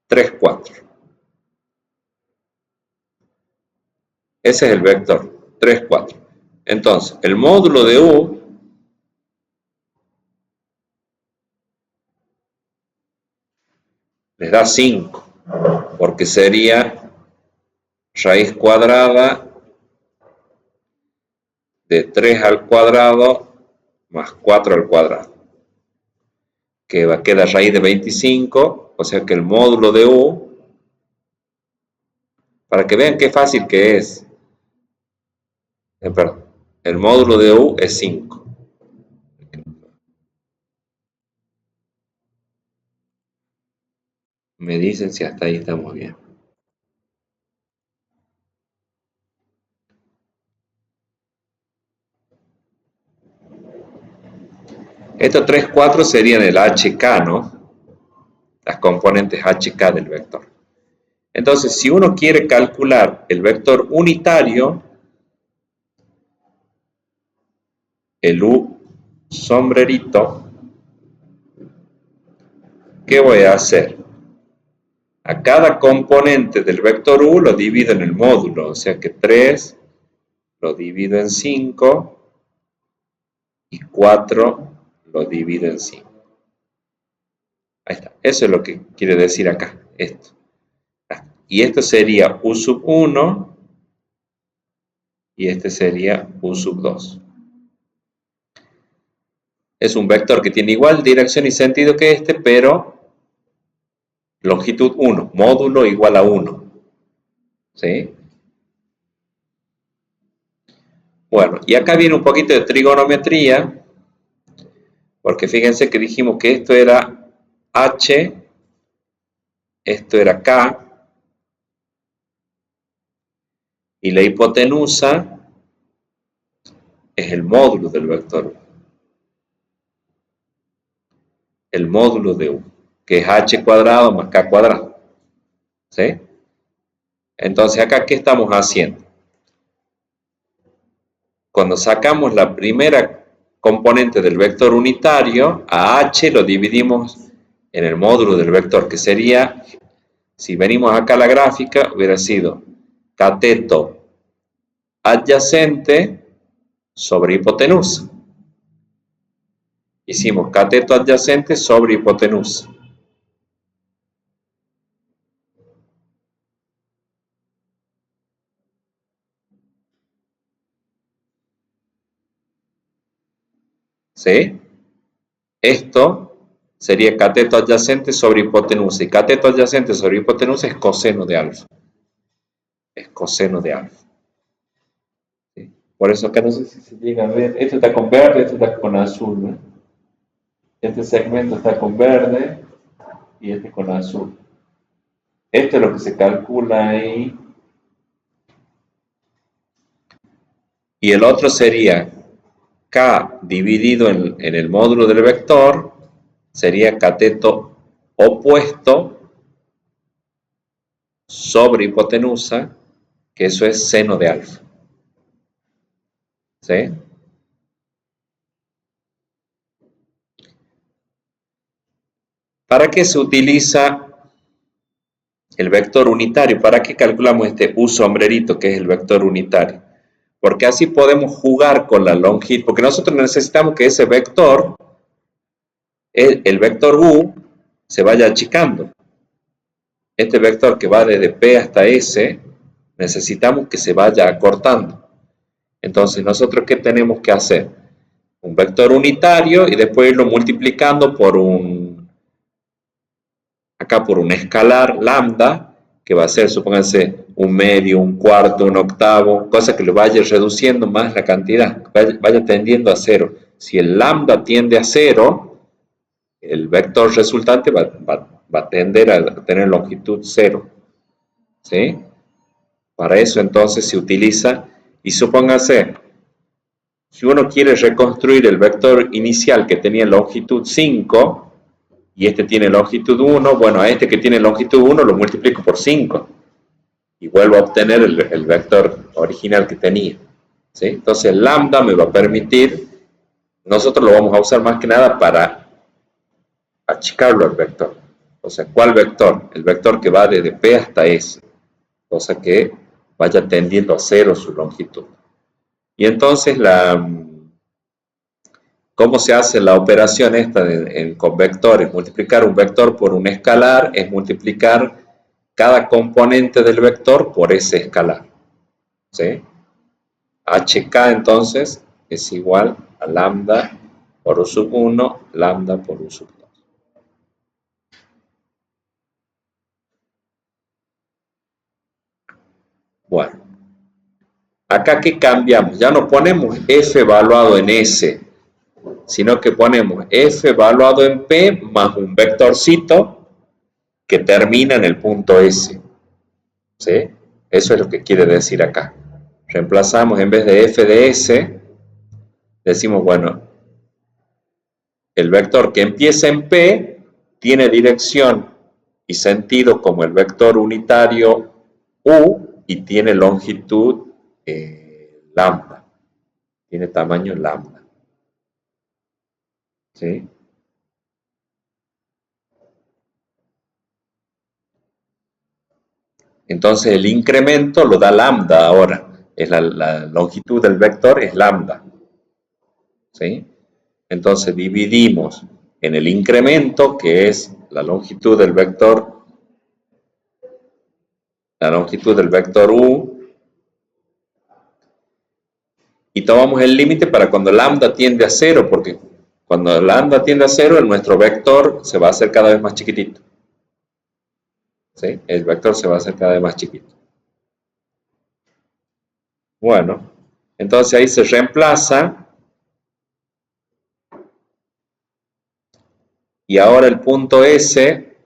3, 4. Ese es el vector, 3, 4. Entonces, el módulo de U les da 5, porque sería raíz cuadrada de 3 al cuadrado más 4 al cuadrado, que queda raíz de 25, o sea que el módulo de U, para que vean qué fácil que es, perdón, el módulo de U es 5. Me dicen si hasta ahí estamos bien. Estos 3, 4 serían el HK, ¿no? Las componentes HK del vector. Entonces, si uno quiere calcular el vector unitario, el U sombrerito ¿qué voy a hacer? A cada componente del vector u lo divido en el módulo, o sea que 3 lo divido en 5 y 4 lo divido en 5. Ahí está, eso es lo que quiere decir acá, esto. Y esto sería u sub 1 y este sería u sub 2. Es un vector que tiene igual dirección y sentido que este, pero longitud 1, módulo igual a 1. ¿Sí? Bueno, y acá viene un poquito de trigonometría, porque fíjense que dijimos que esto era h, esto era k, y la hipotenusa es el módulo del vector, el módulo de u, que es h cuadrado más k cuadrado. ¿Sí? Entonces, acá, ¿qué estamos haciendo? Cuando sacamos la primera componente del vector unitario, a h lo dividimos en el módulo del vector, que sería, si venimos acá a la gráfica, hubiera sido cateto adyacente sobre hipotenusa. Hicimos cateto adyacente sobre hipotenusa. ¿Sí? Esto sería cateto adyacente sobre hipotenusa. Y cateto adyacente sobre hipotenusa es coseno de alfa. Es coseno de alfa. ¿Sí? Por eso acá no sé si se llega a ver. Esto está con verde, esto está con azul, ¿no? Este segmento está con verde y este con azul. Esto es lo que se calcula ahí. Y el otro sería K dividido en el módulo del vector, sería cateto opuesto sobre hipotenusa, que eso es seno de alfa. ¿Sí? ¿Para qué se utiliza el vector unitario? ¿Para qué calculamos este u sombrerito, que es el vector unitario? Porque así podemos jugar con la longitud, porque nosotros necesitamos que ese vector, el vector u, se vaya achicando. Este vector que va desde P hasta S, necesitamos que se vaya acortando. Entonces, ¿nosotros qué tenemos que hacer? Un vector unitario y después irlo multiplicando por acá por un escalar lambda, que va a ser, supónganse, un medio, un cuarto, un octavo, cosa que lo vaya reduciendo más la cantidad, vaya tendiendo a cero. Si el lambda tiende a cero, el vector resultante va a tender a tener longitud cero. ¿Sí? Para eso entonces se utiliza, y supóngase, si uno quiere reconstruir el vector inicial que tenía longitud 5, y este tiene longitud 1, bueno, a este que tiene longitud 1 lo multiplico por 5, y vuelvo a obtener el vector original que tenía. ¿Sí? Entonces el lambda me va a permitir, nosotros lo vamos a usar más que nada para achicarlo al vector. O sea, ¿cuál vector? El vector que va desde P hasta S. Cosa que vaya tendiendo a cero su longitud. Y entonces, ¿cómo se hace la operación esta con vectores? Multiplicar un vector por un escalar es multiplicar cada componente del vector por ese escalar. ¿Sí? HK entonces es igual a lambda por u sub 1, lambda por u sub 2. Bueno, acá ¿qué cambiamos? Ya no ponemos f evaluado en S, sino que ponemos f evaluado en P más un vectorcito que termina en el punto S. ¿Sí? Eso es lo que quiere decir acá. Reemplazamos en vez de f de S, decimos, bueno, el vector que empieza en P tiene dirección y sentido como el vector unitario U y tiene longitud lambda. Tiene tamaño lambda. ¿Sí? Entonces el incremento lo da lambda ahora. Es la longitud del vector es lambda. ¿Sí? Entonces dividimos en el incremento, que es la longitud del vector u, y tomamos el límite para cuando lambda tiende a cero, porque cuando lambda tiende a cero, nuestro vector se va a hacer cada vez más chiquitito. ¿Sí? El vector se va a hacer cada vez más chiquito. Bueno, entonces ahí se reemplaza y ahora el punto S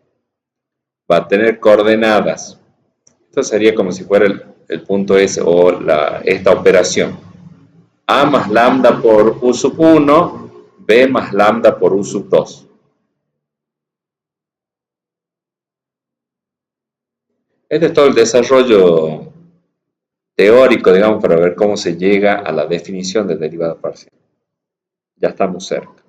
va a tener coordenadas. Esto sería como si fuera el punto S o esta operación. A más lambda por U sub 1, B más lambda por U sub 2. Este es todo el desarrollo teórico, digamos, para ver cómo se llega a la definición de derivada parcial. Ya estamos cerca.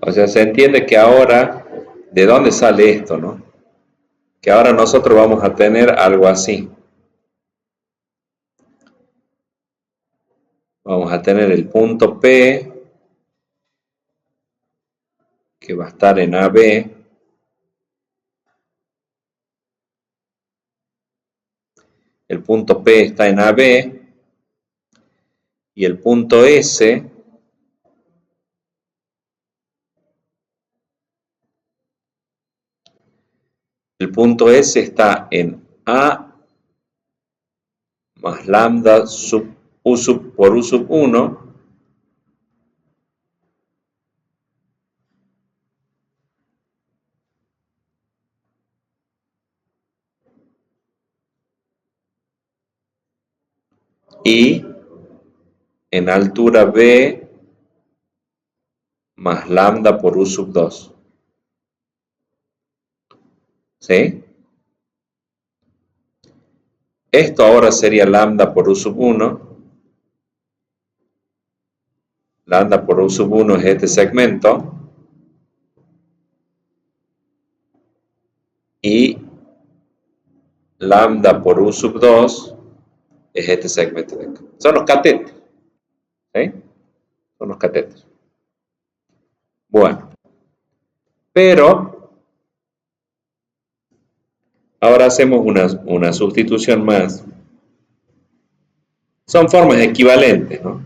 O sea, se entiende que ahora, ¿de dónde sale esto, no? Que ahora nosotros vamos a tener algo así. Vamos a tener el punto P, que va a estar en AB. El punto P está en AB. Y el punto S está en A más lambda sub U sub por U sub 1 y en altura B más lambda por U sub 2. ¿Sí? Esto ahora sería lambda por U sub 1. Lambda por U sub 1 es este segmento. Y lambda por U sub 2 es este segmento de acá. Son los catetos. ¿Sí? Son los catetos. Bueno, pero ahora hacemos una sustitución más. Son formas equivalentes, ¿no?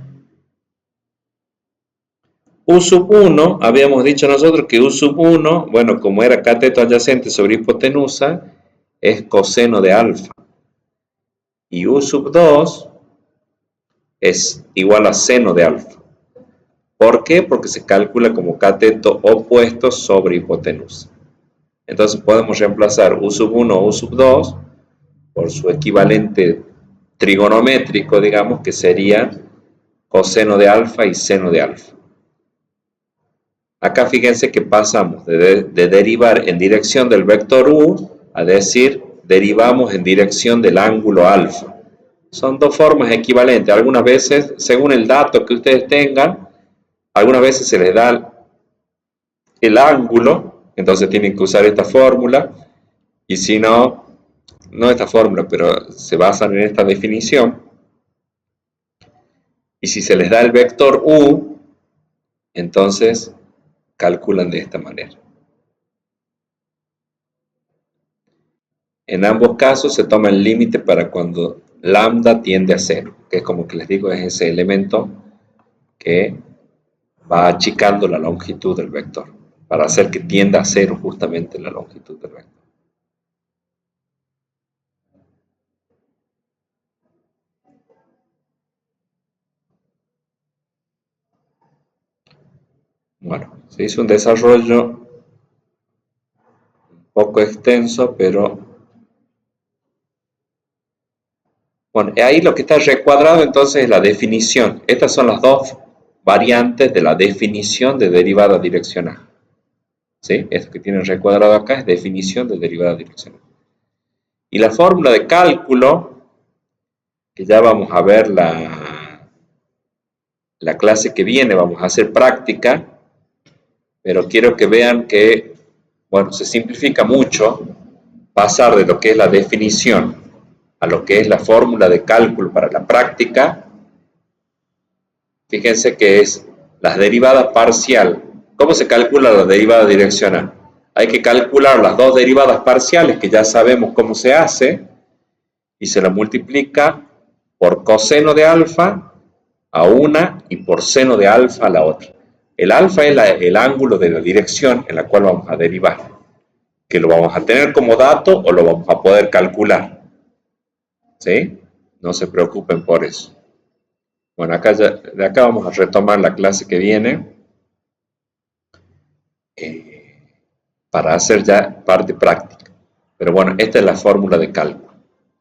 U sub 1, habíamos dicho nosotros que U sub 1, bueno, como era cateto adyacente sobre hipotenusa, es coseno de alfa. Y U sub 2 es igual a seno de alfa. ¿Por qué? Porque se calcula como cateto opuesto sobre hipotenusa. Entonces podemos reemplazar U sub 1 o U sub 2 por su equivalente trigonométrico, digamos, que sería coseno de alfa y seno de alfa. Acá fíjense que pasamos de derivar en dirección del vector u a decir derivamos en dirección del ángulo alfa. Son dos formas equivalentes. Algunas veces, según el dato que ustedes tengan, algunas veces se les da el ángulo, entonces tienen que usar esta fórmula, y si no, no esta fórmula, pero se basan en esta definición. Y si se les da el vector u, entonces calculan de esta manera. En ambos casos se toma el límite para cuando lambda tiende a cero, que es como que les digo, es ese elemento que va achicando la longitud del vector, para hacer que tienda a cero justamente la longitud del vector. Bueno, se hizo un desarrollo un poco extenso, pero bueno, ahí lo que está recuadrado entonces es la definición. Estas son las dos variantes de la definición de derivada direccional. ¿Sí? Esto que tienen recuadrado acá es definición de derivada direccional. Y la fórmula de cálculo, que ya vamos a ver la clase que viene, vamos a hacer práctica, pero quiero que vean que, bueno, se simplifica mucho pasar de lo que es la definición a lo que es la fórmula de cálculo para la práctica. Fíjense que es la derivada parcial. ¿Cómo se calcula la derivada direccional? Hay que calcular las dos derivadas parciales, que ya sabemos cómo se hace, y se la multiplica por coseno de alfa a una y por seno de alfa a la otra. El alfa es el ángulo de la dirección en la cual vamos a derivar, que lo vamos a tener como dato o lo vamos a poder calcular. ¿Sí? No se preocupen por eso. Bueno, de acá vamos a retomar la clase que viene para hacer ya parte práctica. Pero bueno, esta es la fórmula de cálculo.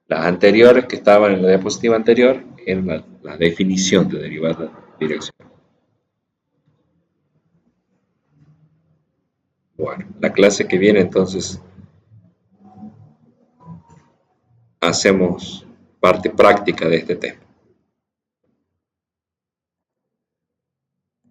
Las anteriores que estaban en la diapositiva anterior eran la definición de derivada direccional. Bueno, la clase que viene entonces hacemos parte práctica de este tema.